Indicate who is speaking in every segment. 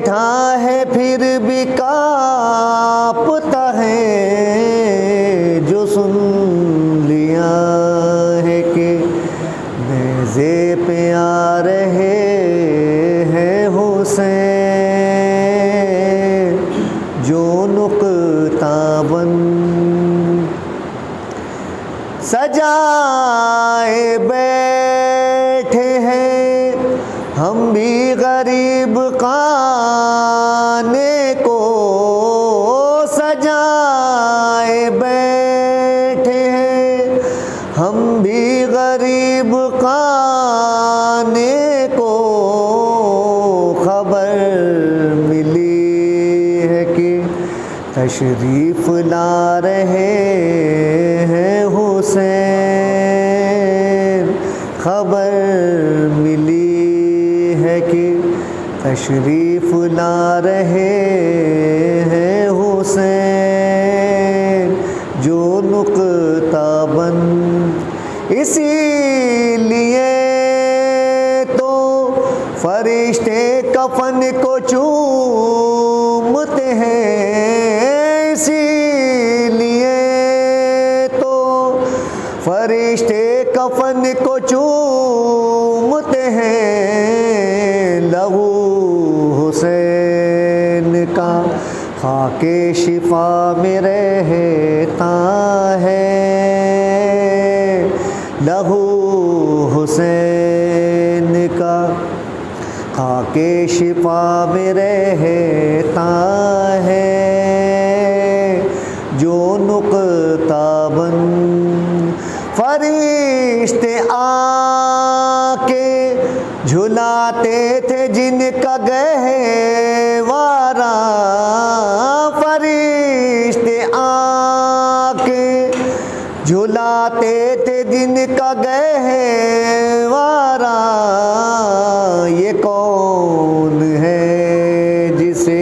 Speaker 1: بیٹھا ہے پھر بھی کانپتا ہے، جو سن لیا ہے کہ نیزے پہ آ رہے ہیں حسین، جو نقطہ بند سجائے بیٹھے ہیں، ہم بھی غریب خانے کو سجائے بیٹھے ہیں، ہم بھی غریب خانے کو خبر ملی ہے کہ تشریف لا رہے ہیں حسین، خبر ملی ہے کہ تشریف لا رہے ہیں حسین، جو نقطہ بند اسی لیے تو فرشتے کفن کو چومتے ہیں، اسی لیے تو فرشتے کفن کو چومتے ہیں، لہو حسین کا خاک شفا میں رہتا ہے، لہو حسین کا خاک شفا میں رہتا ہے، جو نقطہ بند فرشتے آ کے جھلاتے تھے جن کا گہوارہ، فرشتے آ کے جھلاتے تھے جن کا گہوارہ، یہ کون ہے جسے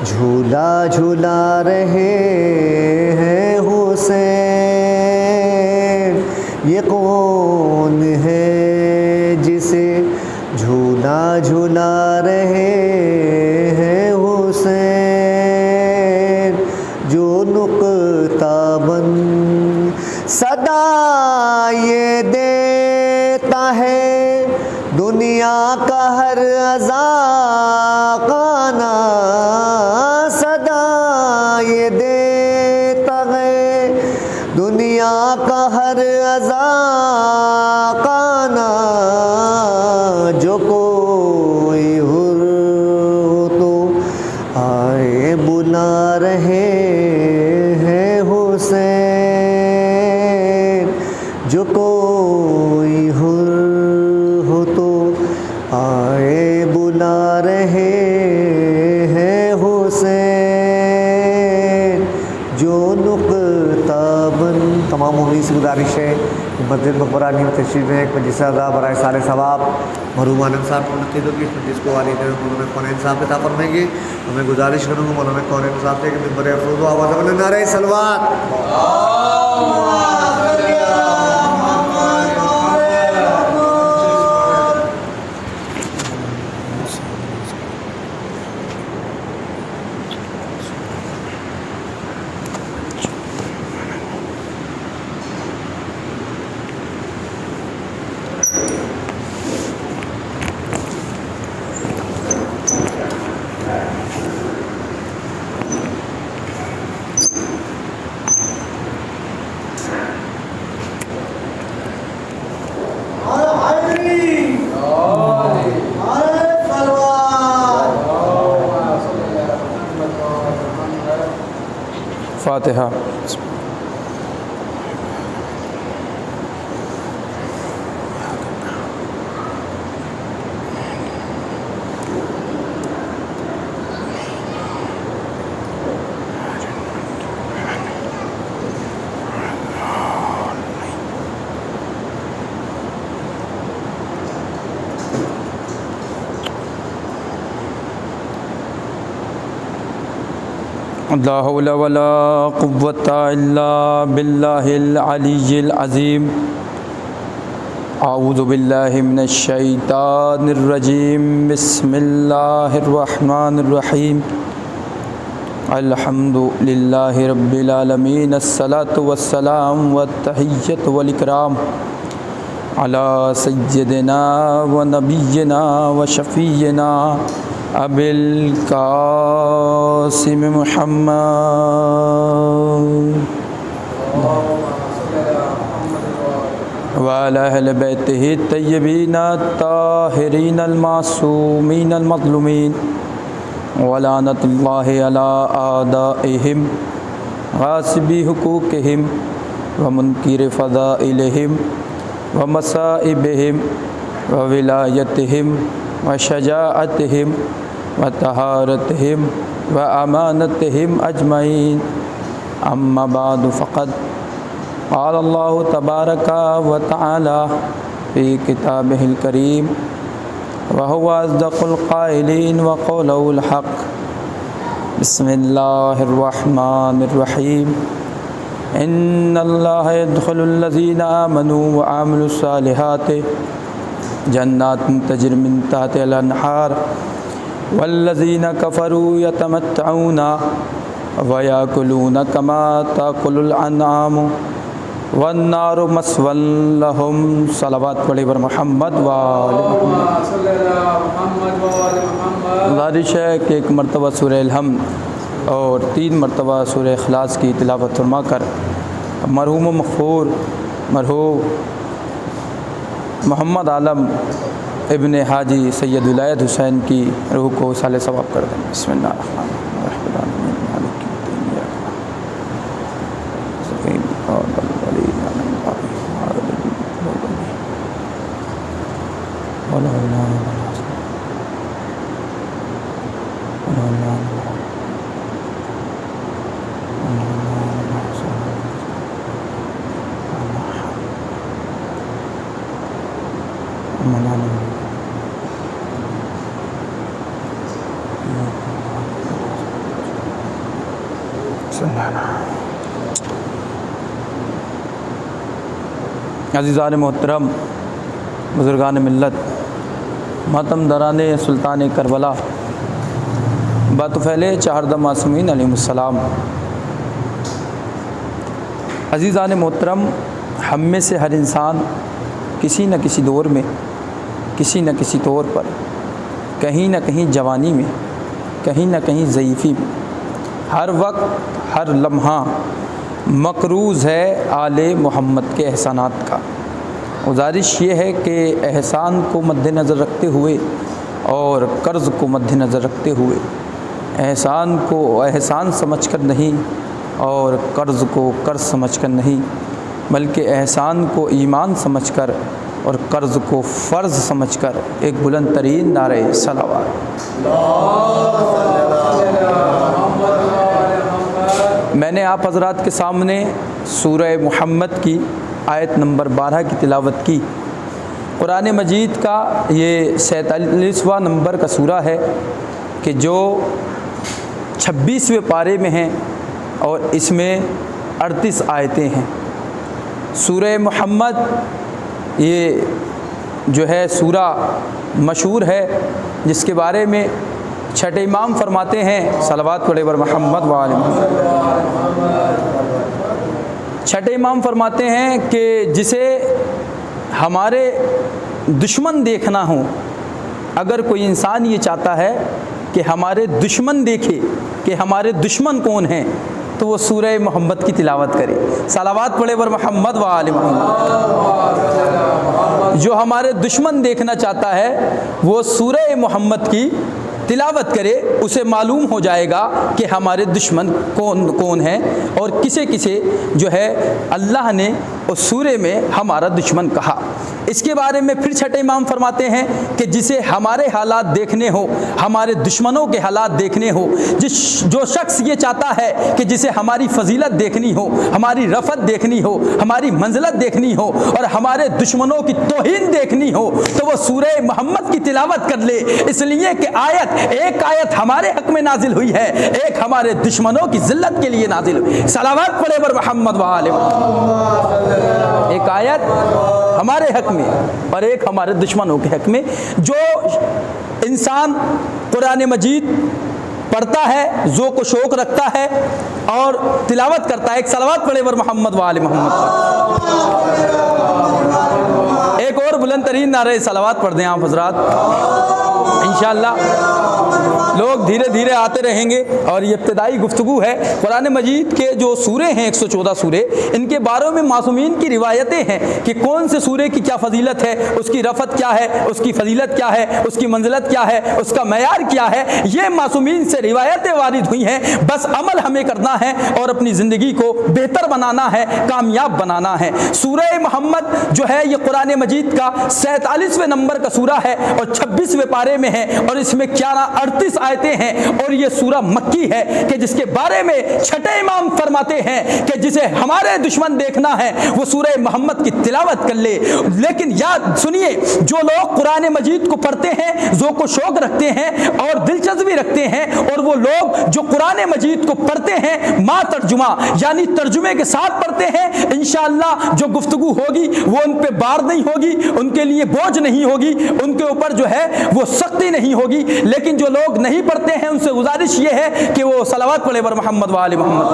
Speaker 1: جھولا جھلا رہے ہیں حسین، یہ کون ہے جسے جھولا جھلا رہے ہیں حسین، جو نقطہ بند صدا یہ دیتا ہے دنیا کا ہر عزاقانہ، صدا یہ دیتا ہے دنیا کا ہر عزاقانہ، جو کوئی حر ہو تو آئے بلا رہے ہیں حسین، جو کوئی حر ہو تو آئے بلا رہے ہیں حسین، جو نقطہ بند۔ تمام مومنین سے گزارش ہے کہ مسجد مقبرہ نیو تشریف ہے، ایک مجلس ادا برائے سال ثواب مرحوم عالم صاحب کو منعقد ہوگی، اس مجلس کو والد مولانا کونین صاحب عطا فرمائیں گے۔ میں گزارش کروں گا مولانا کونین صاحب سے کہ ممبر افروز و آواز میں نعرہ صلوات،
Speaker 2: فاتحہ۔ لا حول ولا قوة إلا بالله العلي العظيم۔ اعوذ باللہ من الشیطان الرجیم بسم اللہ الرحمن الرحیم الحمد للہ رب العالمین الصلاۃ والسلام والتحیۃ والاکرام علی سیدنا و نبینا و شفیعنا ابی القاسم محمد وعلی اہل بیتہ الطیبین الطاہرین المعصومین المظلومین ولعنۃ اللہ علی اعدائہم غاصبی حقوقہم ومنکر فضائلہم ومصائبہم وولایتہم وشجاعتہم وطہارتہم وامانتہم اجمعین اما بعد فقد قال اللہ تبارک و تعالی فی کتابہ الکریم وهو اصدق القائلین وقوله الحق بسم اللہ الرحمن الرحیم ان اللہ يدخل الذین آمنوا وعملوا الصالحات جنات تجری من تحتها الانہار والذین کفروا یتمتعون ویاکلون کما تاکل الانعام والنار مثوی لہم. صلوات پڑھی بر محمد وآل محمد. گزارش ہے کہ ایک مرتبہ سورہ الحمد اور 3 مرتبہ سورہ اخلاص کی تلاوت فرما کر مرحوم و مغفور مرحوم محمد عالم ابن حاجی سید ولایت حسین کی روح کو اصال ثواب کر دیں. بسم اللہ الرحمن الرحیم. عزیزان محترم، بزرگان ملت، ماتم دران سلطان کربلا، باطفیل چہاردہ معصومین علیہم السلام. عزیزان محترم، ہم میں سے ہر انسان کسی نہ کسی دور میں، کسی نہ کسی طور پر، کہیں نہ کہیں جوانی میں، کہیں نہ کہیں ضعیفی میں، ہر وقت ہر لمحہ مقروض ہے آل محمد کے احسانات کا. گزارش یہ ہے کہ احسان کو مد نظر رکھتے ہوئے اور قرض کو مد نظر رکھتے ہوئے احسان کو احسان سمجھ کر نہیں اور قرض کو قرض سمجھ کر نہیں، بلکہ احسان کو ایمان سمجھ کر اور قرض کو فرض سمجھ کر ایک بلند ترین نعرہ صلوات. میں نے آپ حضرات کے سامنے سورہ محمد کی آیت نمبر 12 کی تلاوت کی. قرآن مجید کا یہ 47واں نمبر کا سورہ ہے کہ جو 26ویں پارے میں ہیں اور اس میں 38 آیتیں ہیں. سورہ محمد یہ جو ہے سورہ مشہور ہے جس کے بارے میں چھٹے امام فرماتے ہیں، صلوات پڑھے بر محمد وآل محمد. چھٹے امام فرماتے ہیں کہ جسے ہمارے دشمن دیکھنا ہو، اگر کوئی انسان یہ چاہتا ہے کہ ہمارے دشمن دیکھے کہ ہمارے دشمن کون ہیں، تو وہ سورہ محمد کی تلاوت کرے. صلوات پڑھے بر محمد وآل محمد. جو ہمارے دشمن دیکھنا چاہتا ہے وہ سورہ محمد کی تلاوت کرے، اسے معلوم ہو جائے گا کہ ہمارے دشمن کون ہیں اور کسے کسے جو ہے اللہ نے اس سورے میں ہمارا دشمن کہا. اس کے بارے میں پھر چھٹے امام فرماتے ہیں کہ جسے ہمارے حالات دیکھنے ہو، ہمارے دشمنوں کے حالات دیکھنے ہو، جو شخص یہ چاہتا ہے کہ جسے ہماری فضیلت دیکھنی ہو، ہماری رفعت دیکھنی ہو، ہماری منزلت دیکھنی ہو اور ہمارے دشمنوں کی توہین دیکھنی ہو، تو وہ سورہ محمد کی تلاوت کر لے. اس لیے کہ ایک آیت ہمارے حق میں نازل ہوئی ہے، ایک ہمارے دشمنوں کی ذلت کے لیے نازل ہوئی. صلوات پڑھے بر محمد وآل محمد. ایک آیت ہمارے حق میں اور ایک ہمارے دشمنوں کے حق میں. جو انسان قرآن مجید پڑھتا ہے، ذوق و شوق رکھتا ہے اور تلاوت کرتا ہے، ایک صلوات پڑھے ور محمد و آل محمد پر. ایک اور بلند ترین نعرہ صلوات پڑھ دیں آپ حضرات. انشاءاللہ لوگ دھیرے دھیرے آتے رہیں گے. اور یہ ابتدائی گفتگو ہے. قرآن مجید کے جو سورے ہیں 114 سورے، ان کے بارے میں معصومین کی روایتیں ہیں کہ کون سے سورے کی کیا فضیلت ہے، اس کی رفعت کیا ہے، اس کی فضیلت کیا ہے، اس کی منزلت کیا ہے، اس کا معیار کیا ہے. یہ معصومین سے روایتیں وارد ہوئی ہیں. بس عمل ہمیں کرنا ہے اور اپنی زندگی کو بہتر بنانا ہے، کامیاب بنانا ہے. سورہ محمد جو ہے یہ قرآن مجید کا 47ویں نمبر کا سورہ ہے اور 26ویں پارے میں ہے اور اس میں 38 آیتیں ہیں. اور یہ سورہ مکی ہے کہ جس کے بارے میں چھٹے امام فرماتے ہیں کہ جسے ہمارے دشمن دیکھنا ہے وہ سورہ محمد کی تلاوت کر لے. لیکن یاد سنیے، جو لوگ قرآن مجید کو پڑھتے ہیں، ذوق و شوق رکھتے ہیں اور دلچسپی رکھتے ہیں، اور وہ لوگ جو قرآن مجید کو پڑھتے ہیں ما ترجمہ یعنی ترجمے کے ساتھ پڑھتے ہیں، انشاءاللہ جو گفتگو ہوگی وہ ان پہ بار نہیں ہوگی، ان کے لیے بوجھ نہیں ہوگی، ان کے اوپر جو ہے وہ سختی نہیں ہوگی. لیکن جو لوگ نہیں پڑھتے ہیں ان سے گزارش یہ ہے کہ وہ صلوات پڑھے ور محمد و آل محمد.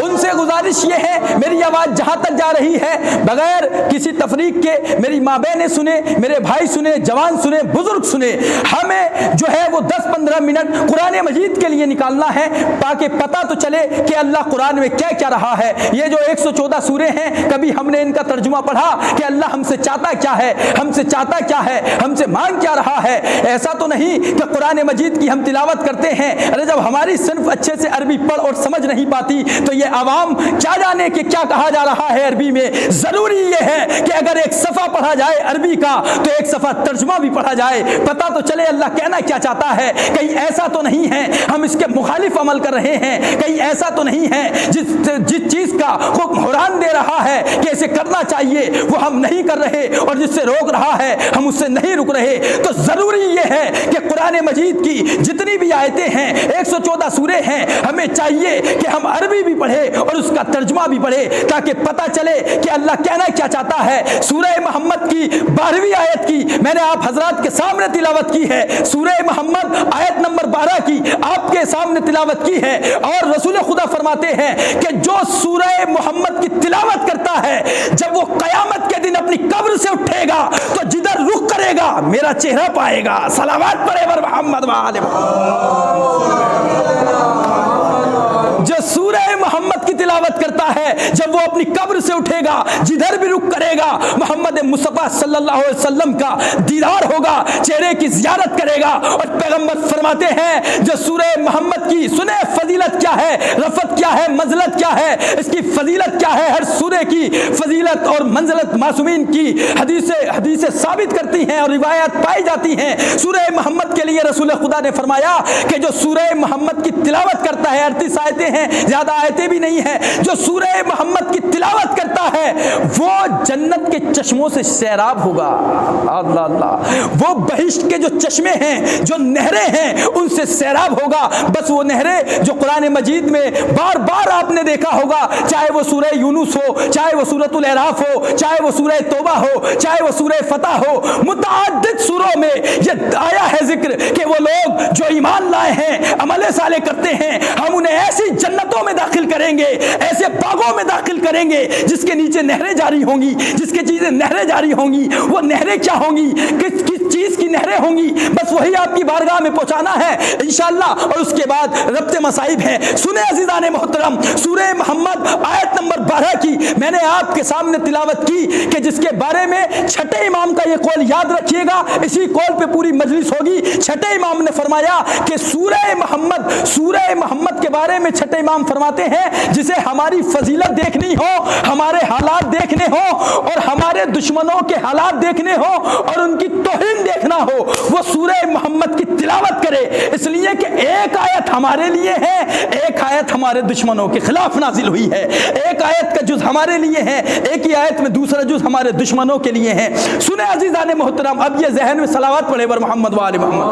Speaker 2: ان سے گزارش یہ ہے، میری آواز جہاں تک جا رہی ہے بغیر کسی تفریق کے میری ماں بہنیں سنیں، میرے بھائی سنیں، جوان سنیں، بزرگ سنیں، ہمیں جو ہے وہ 10-15 منٹ قرآن مجید کے لیے نکالنا ہے تاکہ پتہ تو چلے کہ اللہ قرآن میں کیا کیا رہا ہے. یہ جو 114 سورے ہیں، کبھی ہم نے ان کا ترجمہ پڑھا کہ اللہ ہم سے چاہتا کیا ہے، ہم سے چاہتا کیا ہے، ہم سے مانگ کیا رہا ہے؟ ایسا تو نہیں کہ قرآن مجید کی ہم تلاوت کرتے ہیں، ارے جب ہماری صنف اچھے سے عربی پڑھ اور سمجھ نہیں پاتی تو یہ عوام کیا جانے کہ کیا کہا جا رہا ہے عربی میں. ضروری یہ ہے کہ اگر ایک صفحہ پڑھا جائے عربی کا تو ایک صفحہ ترجمہ بھی پڑھا جائے، پتہ تو چلے اللہ کہنا کیا چاہتا ہے. کہیں ایسا تو نہیں ہے ہم اس کے مخالف عمل کر رہے ہیں، کہیں ایسا تو نہیں ہے جس چیز کا حکم قرآن دے رہا ہے کہ اسے کرنا چاہیے وہ ہم نہیں کر رہے، اور جس سے روک رہا ہے ہم اس سے نہیں رک رہے. تو ضروری یہ ہے کہ قرآن مجید کی جتنی بھی آیتیں ہیں، 114 سورے ہیں، ہمیں چاہیے کہ ہم عربی بھی پڑھیں اور اس کا ترجمہ بھی پڑھیں تاکہ پتہ چلے کہ اللہ کہنا کیا چاہتا ہے. سورہ محمد کی 12ویں آیت کی میں نے آپ حضرات کے سامنے تلاوت کی ہے. سورہ محمد آیت نمبر 12 کی آپ کے سامنے تلاوت کی ہے. اور رسول خدا فرماتے ہیں کہ جو سورہ محمد کی تلاوت کرتا ہے جب وہ قیامت کے دن اپنی قبر سے اٹھے گا تو جدھر رخ کرے گا میرا چہرہ پائے گا. صلوات پڑھے ور محمد و آل محمد. جو سورہ محمد کی تلاوت کرتا ہے جب وہ اپنی قبر سے اٹھے گا جدھر بھی رخ کرے گا محمد مصطفیٰ صلی اللہ علیہ وسلم کا دیدار ہوگا، چہرے کی زیارت کرے گا. اور پیغمبر فرماتے ہیں جو سورہ محمد کی سنے فضیلت کیا ہے، رفعت کیا ہے، منزلت کیا ہے، اس کی فضیلت کیا ہے. ہر سورے کی فضیلت اور منزلت معصومین کی حدیثیں ثابت کرتی ہیں اور روایات پائی جاتی ہیں. سورہ محمد کے لیے رسول خدا نے فرمایا کہ جو سورہ محمد کی تلاوت کرتا ہے، 38 آیتیں ہیں، زیادہ آیتیں بھی نہیں ہیں، جو سورہ محمد کی تلاوت کرتا ہے وہ جنت کے چشموں سے سیراب ہوگا. اللہ اللہ، وہ بہشت کے جو چشمے ہیں، جو نہریں ہیں، ان سے سیراب ہوگا. بس وہ نہریں جو قرآن مجید میں بار بار آپ نے دیکھا ہوگا، چاہے وہ سورہ یونس ہو، چاہے وہ سورۃ الاعراف ہو، چاہے وہ سورہ توبہ ہو، چاہے وہ سورہ فتح ہو، متعدد سوروں میں یہ آیا ہے ذکر کہ وہ لوگ جو ایمان لائے ہیں، عمل صالح کرتے ہیں، ہم انہیں ایسی جنتوں میں داخل کریں گے، ایسے باغوں میں داخل کریں گے جس کے نیچے نہریں جاری ہوں گی، جس کے چیزیں نہریں جاری ہوں گی. وہ نہریں کیا ہوں گی، کس چیز کی نہریں ہوں گی، بس وہی آپ کی بارگاہ میں پہنچانا ہے انشاءاللہ. اور اس کے بعد ربط مصائب ہے. سنیں عزیزان محترم، سورہ محمد آیت نمبر 12 کی میں نے آپ کے سامنے تلاوت کی کہ جس کے بارے میں چھٹے امام کا یہ قول یاد رکھیے گا، اسی قول پہ پوری مجلس ہوگی. چھٹے امام نے فرمایا کہ سورہ محمد کے بارے میں چھٹے امام فرماتے ہیں جسے ہماری فضیلت دیکھنی ہو، ہمارے حالات دیکھنے ہو اور ہمارے دشمنوں کے حالات دیکھنے ہو اور ان کی توہین دیکھنا ہو، وہ سورہ محمد کی تلاوت کرے. اس لیے کہ ایک آیت ہمارے لیے ہے، ایک آیت ہمارے دشمنوں کے خلاف نازل ہوئی ہے. ایک آیت کا جز ہمارے لیے ہے، ایک ہی آیت میں دوسرا جز ہمارے دشمنوں کے لیے ہے. سنیں عزیزان محترم، اب یہ ذہن میں صلوات پڑھے ور محمد و آل محمد،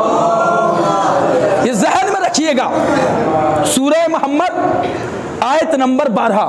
Speaker 2: یہ ذہن میں رکھیے گا. سورہ محمد آیت نمبر 12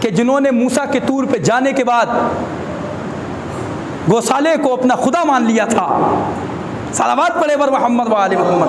Speaker 2: کہ جنہوں نے موسیٰ کے طور پہ جانے کے بعد گوسالے کو اپنا خدا مان لیا تھا۔ صلوات پڑھے بر محمد و آل محمد۔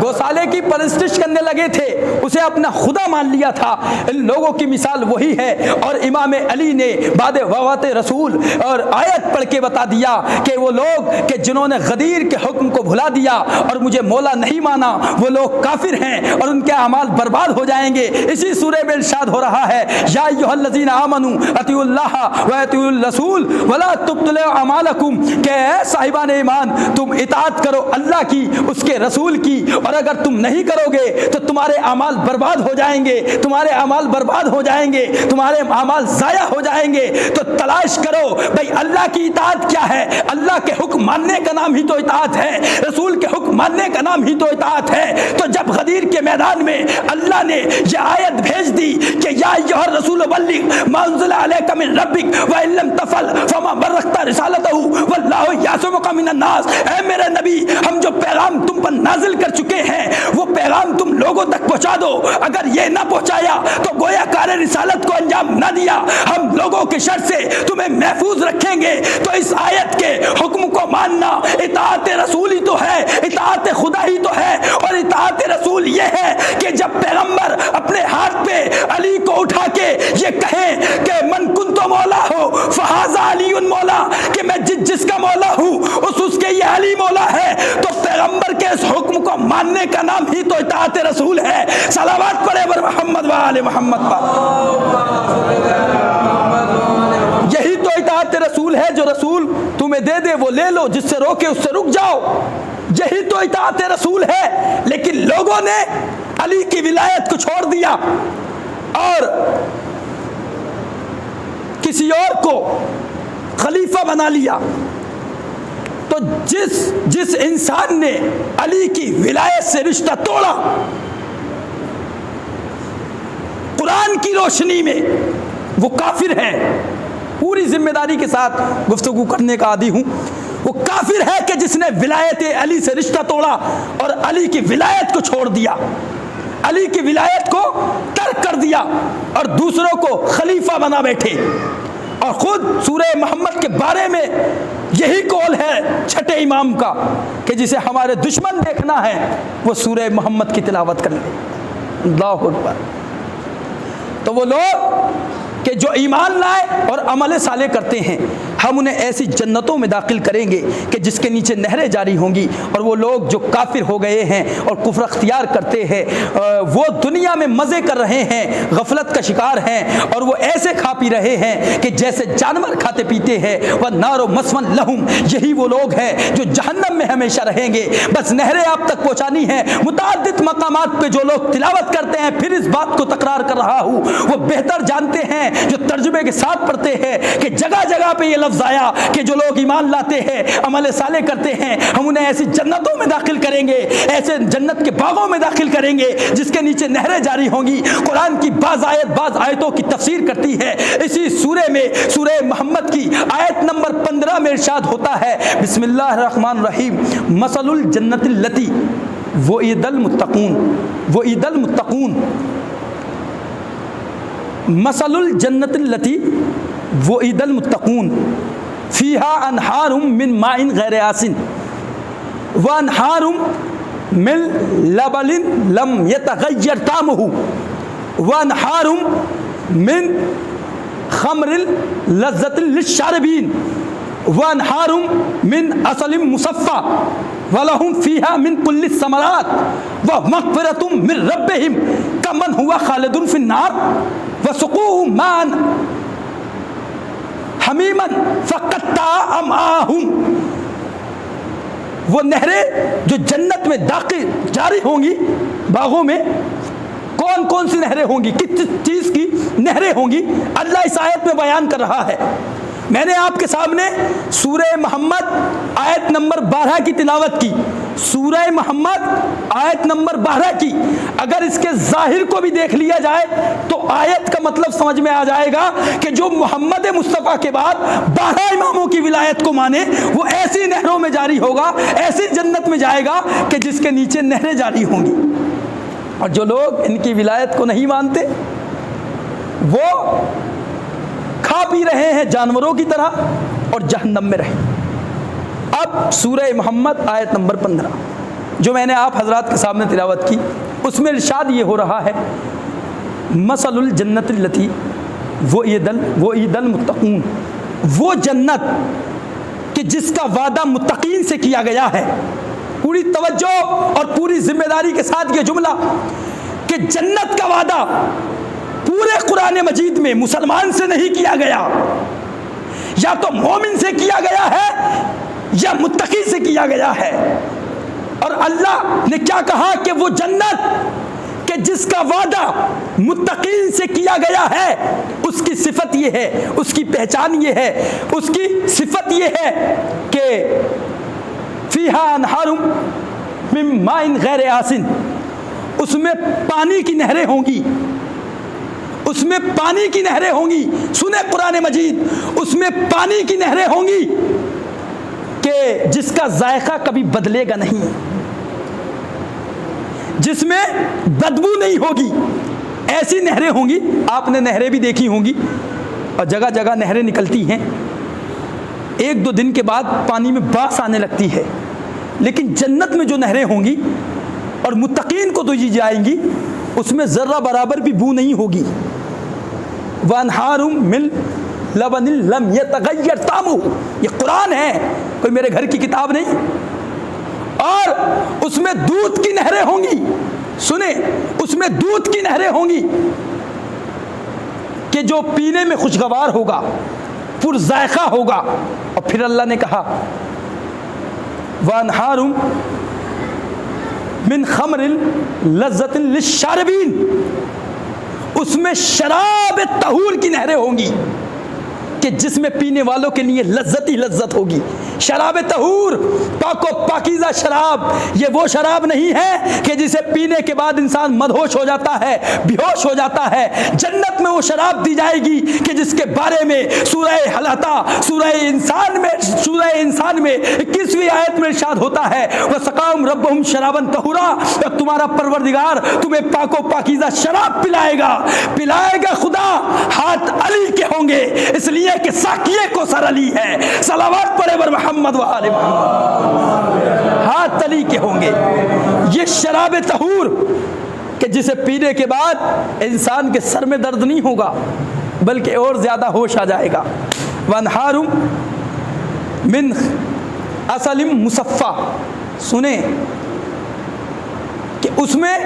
Speaker 2: گوسالے کی پرستش کرنے لگے تھے، اسے اپنا خدا مان لیا تھا۔ ان لوگوں کی مثال وہی ہے، اور امام علی نے بعد وفات رسول اور آیت پڑھ کے بتا دیا کہ وہ لوگ کہ جنہوں نے غدیر کے حکم کو بھلا دیا اور مجھے مولا نہیں مانا، وہ لوگ کافر ہیں اور ان کے اعمال برباد ہو جائیں گے۔ اسی سورہ میں ارشاد ہو رہا ہے، یا ایھا الذین آمنوا اطیعوا اللہ و اطیعوا الرسول ولا تبطلوا اعمالکم، کہ اے صاحبان ایمان تم اطاعت کرو اللہ کی، اس کے رسول کی، اور اگر تم نہیں کرو گے تو تمہارے اعمال برباد ہو جائیں گے، تمہارے اعمال برباد ہو جائیں گے، تمہارے اعمال ضائع ہو جائیں گے۔ تو تلاش کرو بھئی اللہ کی اطاعت کیا ہے؟ اللہ کے حکم ماننے کا نام ہی تو اطاعت ہے، رسول کے حکم ماننے کا نام ہی تو اطاعت ہے۔ تو جب غدیر کے میدان میں اللہ نے یہ آیت بھیج دی کہ یا ایھا الرسول بلغ ما انزل الیک من ربک وان لم تفعل فما بلغت رسالتہ واللہ یعصمک من الناس، اے میرے نبی ہم جو پیغام تم پر نازل کر چکے ہیں وہ پیغام تم لوگوں تک پہنچا دو، اگر یہ نہ پہنچایا تو گویا کار رسالت کو انجام نہ دیا، ہم لوگوں کے شر سے تمہیں محفوظ رکھیں گے۔ تو اس آیت کے حکم کو ماننا اطاعت رسول ہی تو ہے، اطاعت خدا ہی تو ہے، اور اطاعت رسول یہ ہے کہ جب پیغمبر اپنے ہاتھ پہ علی کو اٹھا کے یہ کہیں کہ من کنت مولا ہو فہذا علی مولا، کہ میں جس کا مولا ہوں اس کے یہ علی مولا ہے، تو پیغمبر کے اس حکم کو ماننے کا نام ہی تو اطاعت رسول ہے۔ صلوات پڑھے بر محمد و آل محمد پر۔ یہی تو اطاعت رسول ہے، جو رسول تمہیں دے دے وہ لے لو، جس سے روکے اس سے رک جاؤ، یہی تو اطاعت رسول ہے۔ لیکن لوگوں نے علی کی ولایت کو چھوڑ دیا اور کسی اور کو خلیفہ بنا لیا۔ تو جس انسان نے علی کی ولایت سے رشتہ توڑا، قرآن کی روشنی میں وہ کافر ہے۔ پوری ذمہ داری کے ساتھ گفتگو کرنے کا عادی ہوں، وہ کافر ہے کہ جس نے ولایت علی سے رشتہ توڑا اور علی کی ولایت کو چھوڑ دیا، علی کی ولایت کو ترک کر دیا اور دوسروں کو خلیفہ بنا بیٹھے۔ اور خود سورہ محمد کے بارے میں یہی قول ہے چھٹے امام کا کہ جسے ہمارے دشمن دیکھنا ہے وہ سورہ محمد کی تلاوت کر لے۔ اللہ اکبر۔ تو وہ لوگ کہ جو ایمان لائے اور عمل صالح کرتے ہیں، ہم انہیں ایسی جنتوں میں داخل کریں گے کہ جس کے نیچے نہریں جاری ہوں گی۔ اور وہ لوگ جو کافر ہو گئے ہیں اور کفر اختیار کرتے ہیں، وہ دنیا میں مزے کر رہے ہیں، غفلت کا شکار ہیں، اور وہ ایسے کھا پی رہے ہیں کہ جیسے جانور کھاتے پیتے ہیں۔ وَالنَّارُ مَثْوًى لَهُمْ، یہی وہ لوگ ہیں جو جہنم میں ہمیشہ رہیں گے۔ بس نہریں آپ تک پہنچانی ہیں۔ متعدد مقامات پہ جو لوگ تلاوت کرتے ہیں، پھر اس بات کو تکرار کر رہا ہوں، وہ بہتر جانتے ہیں جو ترجمے کے ساتھ پڑھتے ہیں کہ جگہ جگہ پہ یہ لفظ آیا کہ جو لوگ ایمان لاتے ہیں، عمل صالح کرتے ہیں، ہم انہیں ایسی جنتوں میں داخل کریں گے، ایسے جنت کے باغوں میں داخل کریں گے جس کے نیچے نہریں جاری ہوں گی۔ قرآن کی بعض آیتوں کی تفسیر کرتی ہے اسی سورہ میں، سورہ محمد کی آیت نمبر 15 میں ارشاد ہوتا ہے، بسم اللہ الرحمن الرحیم، مثل الجنت التی وعد المتقون، وعد المتقون، مثل الجنت التی وعد المتقون فیہا انہار من ماء غیر آسن وانہار من لبن لم یتغیر طعمہ وانہار من خمر لذت للشاربین وانہار من عسل مصفى ولہم فیہا من کل الثمرات ومغفرۃ من ربہم کمن ہوا خالد فی النار وسقوہ ماء حمیما فقطع امعاءہم۔ وہ نہریں جو جنت میں داخل جاری ہوں گی، باغوں میں کون کون سی نہریں ہوں گی، کس چیز کی نہریں ہوں گی، اللہ اس آیت میں بیان کر رہا ہے۔ میں نے آپ کے سامنے سورہ محمد آیت نمبر 12 کی تلاوت کی، سورہ محمد آیت نمبر 12 کی، اگر اس کے ظاہر کو بھی دیکھ لیا جائے تو آیت کا مطلب سمجھ میں آ جائے گا کہ جو محمد مصطفیٰ کے بعد 12 اماموں کی ولایت کو مانے وہ ایسی نہروں میں جاری ہوگا، ایسی جنت میں جائے گا کہ جس کے نیچے نہریں جاری ہوں گی۔ اور جو لوگ ان کی ولایت کو نہیں مانتے وہ کھا پی رہے ہیں جانوروں کی طرح اور جہنم میں رہیں۔ اب سورہ محمد آیت نمبر 15 جو میں نے آپ حضرات کے سامنے تلاوت کی، اس میں ارشاد یہ ہو رہا ہے مثل الجنت التی وعید المتقون، وہ جنت کہ جس کا وعدہ متقین سے کیا گیا ہے۔ پوری توجہ اور پوری ذمہ داری کے ساتھ یہ جملہ کہ جنت کا وعدہ پورے قرآن مجید میں مسلمان سے نہیں کیا گیا، یا تو مومن سے کیا گیا ہے یا متقی سے کیا گیا ہے۔ اور اللہ نے کیا کہا کہ وہ جنت کہ جس کا وعدہ متقین سے کیا گیا ہے، اس کی صفت یہ ہے، اس کی پہچان یہ ہے، اس کی صفت یہ ہے کہ فیہا انہار من ماء غیر آسن، اس میں پانی کی نہریں ہوں گی، اس میں پانی کی نہریں ہوں گی۔ سنیں قرآن مجید، اس میں پانی کی نہریں ہوں گی کہ جس کا ذائقہ کبھی بدلے گا نہیں، جس میں بدبو نہیں ہوگی، ایسی نہریں ہوں گی۔ آپ نے نہریں بھی دیکھی ہوں گی، اور جگہ جگہ نہریں نکلتی ہیں، ایک دو دن کے بعد پانی میں باس آنے لگتی ہے، لیکن جنت میں جو نہریں ہوں گی اور متقین کو تو دی جائیں گی، اس میں ذرہ برابر بھی بو نہیں ہوگی۔ وَأَنْهَارٌ مِّن لَبَنٍ لَمْ يَتَغَيَّرْ طَعْمُهُ، یہ قرآن ہے، کوئی میرے گھر کی کتاب نہیں۔ اور اس میں دودھ کی نہریں ہوں گی، سنیں، اس میں دودھ کی نہریں ہوں گی کہ جو پینے میں خوشگوار ہوگا، پر ذائقہ ہوگا۔ اور پھر اللہ نے کہا وَأَنْهَارٌ مِّن خَمْرٍ لَذَّةٍ لِلشَّارِبِينَ، اس میں شراب طہور کی نہریں ہوں گی کہ جس میں پینے والوں کے لیے لذت ہی لذت ہوگی۔ شراب طہور، پاک و پاکیزہ شراب، یہ وہ شراب نہیں ہے کہ جسے پینے کے بعد انسان مدہوش ہو جاتا ہے، بے ہوش ہو جاتا ہے۔ جنت میں وہ شراب دی جائے گی کہ جس کے بارے میں سورہ حلاطہ، سورہ انسان میں 21ویں آیت میں ارشاد ہوتا ہے وَسَقَاهُمْ رَبُّهُمْ شَرَابًا طَهُورًا، اور تمہارا پروردگار تمہیں پاک و پاکیزہ شراب پلائے گا خدا، ہاتھ علی کے ہوں گے، اس لیے کہ ساقیے کو سر علی ہے۔ صلوات پڑھے بر محمد و آل محمد، ہاتھ علی کے ہوں گے۔ یہ شراب طہور کہ جسے پینے کے بعد انسان کے سر میں درد نہیں ہوگا بلکہ اور زیادہ ہوش آ جائے گا۔ وَانْهَارٌ مِّنْ عَسَلٍ مُّصَفًّى، سنیں کہ اس میں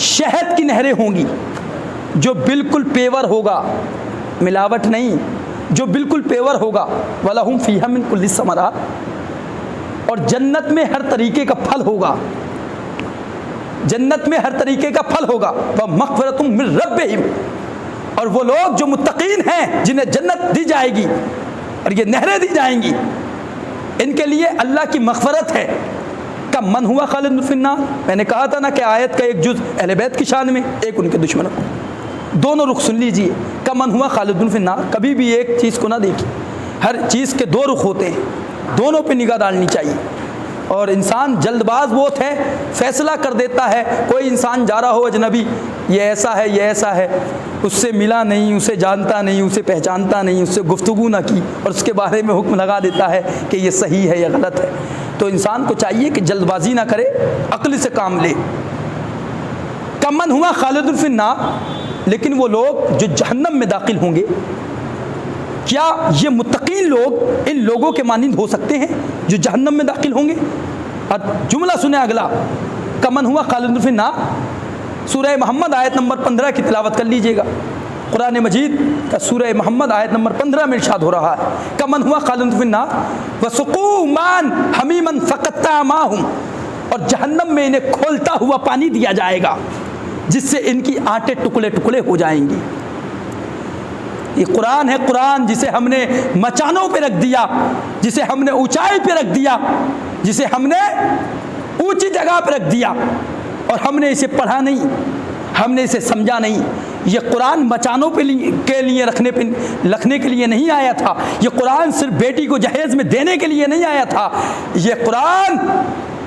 Speaker 2: شہد کی نہریں ہوں گی جو بالکل پیور ہوگا، ملاوٹ نہیں، جو بالکل پیور ہوگا۔ وَلَهُمْ فِيهَا مِن كُلِّ الثَّمَرَاتِ، اور جنت میں ہر طریقے کا پھل ہوگا، جنت میں ہر طریقے کا پھل ہوگا۔ وَمَغْفِرَةٌ مِّن رَّبِّهِمْ، اور وہ لوگ جو متقین ہیں جنہیں جنت دی جائے گی اور یہ نہریں دی جائیں گی، ان کے لیے اللہ کی مغفرت ہے۔ من ہوا خالد فی النار، میں نے کہا تھا نا کہ آیت کا ایک جز اہل بیت کی شان میں، ایک ان کے دشمنوں، دونوں رخ سن لیجئے۔ من ہوا خالد فی النار، کبھی بھی ایک چیز کو نہ دیکھیں، ہر چیز کے دو رخ ہوتے ہیں، دونوں پہ نگاہ ڈالنی چاہیے۔ اور انسان جلد باز بہت ہے، فیصلہ کر دیتا ہے۔ کوئی انسان جا رہا ہو اجنبی، یہ ایسا ہے، یہ ایسا ہے، اس سے ملا نہیں، اسے جانتا نہیں، اسے پہچانتا نہیں، اس سے گفتگو نہ کی، اور اس کے بارے میں حکم لگا دیتا ہے کہ یہ صحیح ہے یا غلط ہے۔ تو انسان کو چاہیے کہ جلد بازی نہ کرے، عقل سے کام لے۔ کمن ہوا خالد فی النار، لیکن وہ لوگ جو جہنم میں داخل ہوں گے، کیا یہ متقین لوگ ان لوگوں کے مانند ہو سکتے ہیں جو جہنم میں داخل ہوں گے؟ اور جملہ سنیں اگلا، کمن ہوا خالد فی النار، سورہ محمد آیت نمبر 15 کی تلاوت کر لیجئے گا۔ قرآن مجید کا سورہ محمد آیت نمبر 15 میں ارشاد ہو رہا ہے کمن ہوا خالد فی النار وسقوا ماء حمیما فقطع ماءهم، اور جہنم میں انہیں کھولتا ہوا پانی دیا جائے گا جس سے ان کی آٹے ٹکڑے ٹکڑے ہو جائیں گی۔ یہ قرآن ہے، قرآن جسے ہم نے مچانوں پہ رکھ دیا، جسے ہم نے اونچائی پہ رکھ دیا، جسے ہم نے اونچی جگہ پہ رکھ دیا، اور ہم نے اسے پڑھا نہیں، ہم نے اسے سمجھا نہیں۔ یہ قرآن مچانوں کے لیے رکھنے کے لیے نہیں آیا تھا، یہ قرآن صرف بیٹی کو جہیز میں دینے کے لیے نہیں آیا تھا، یہ قرآن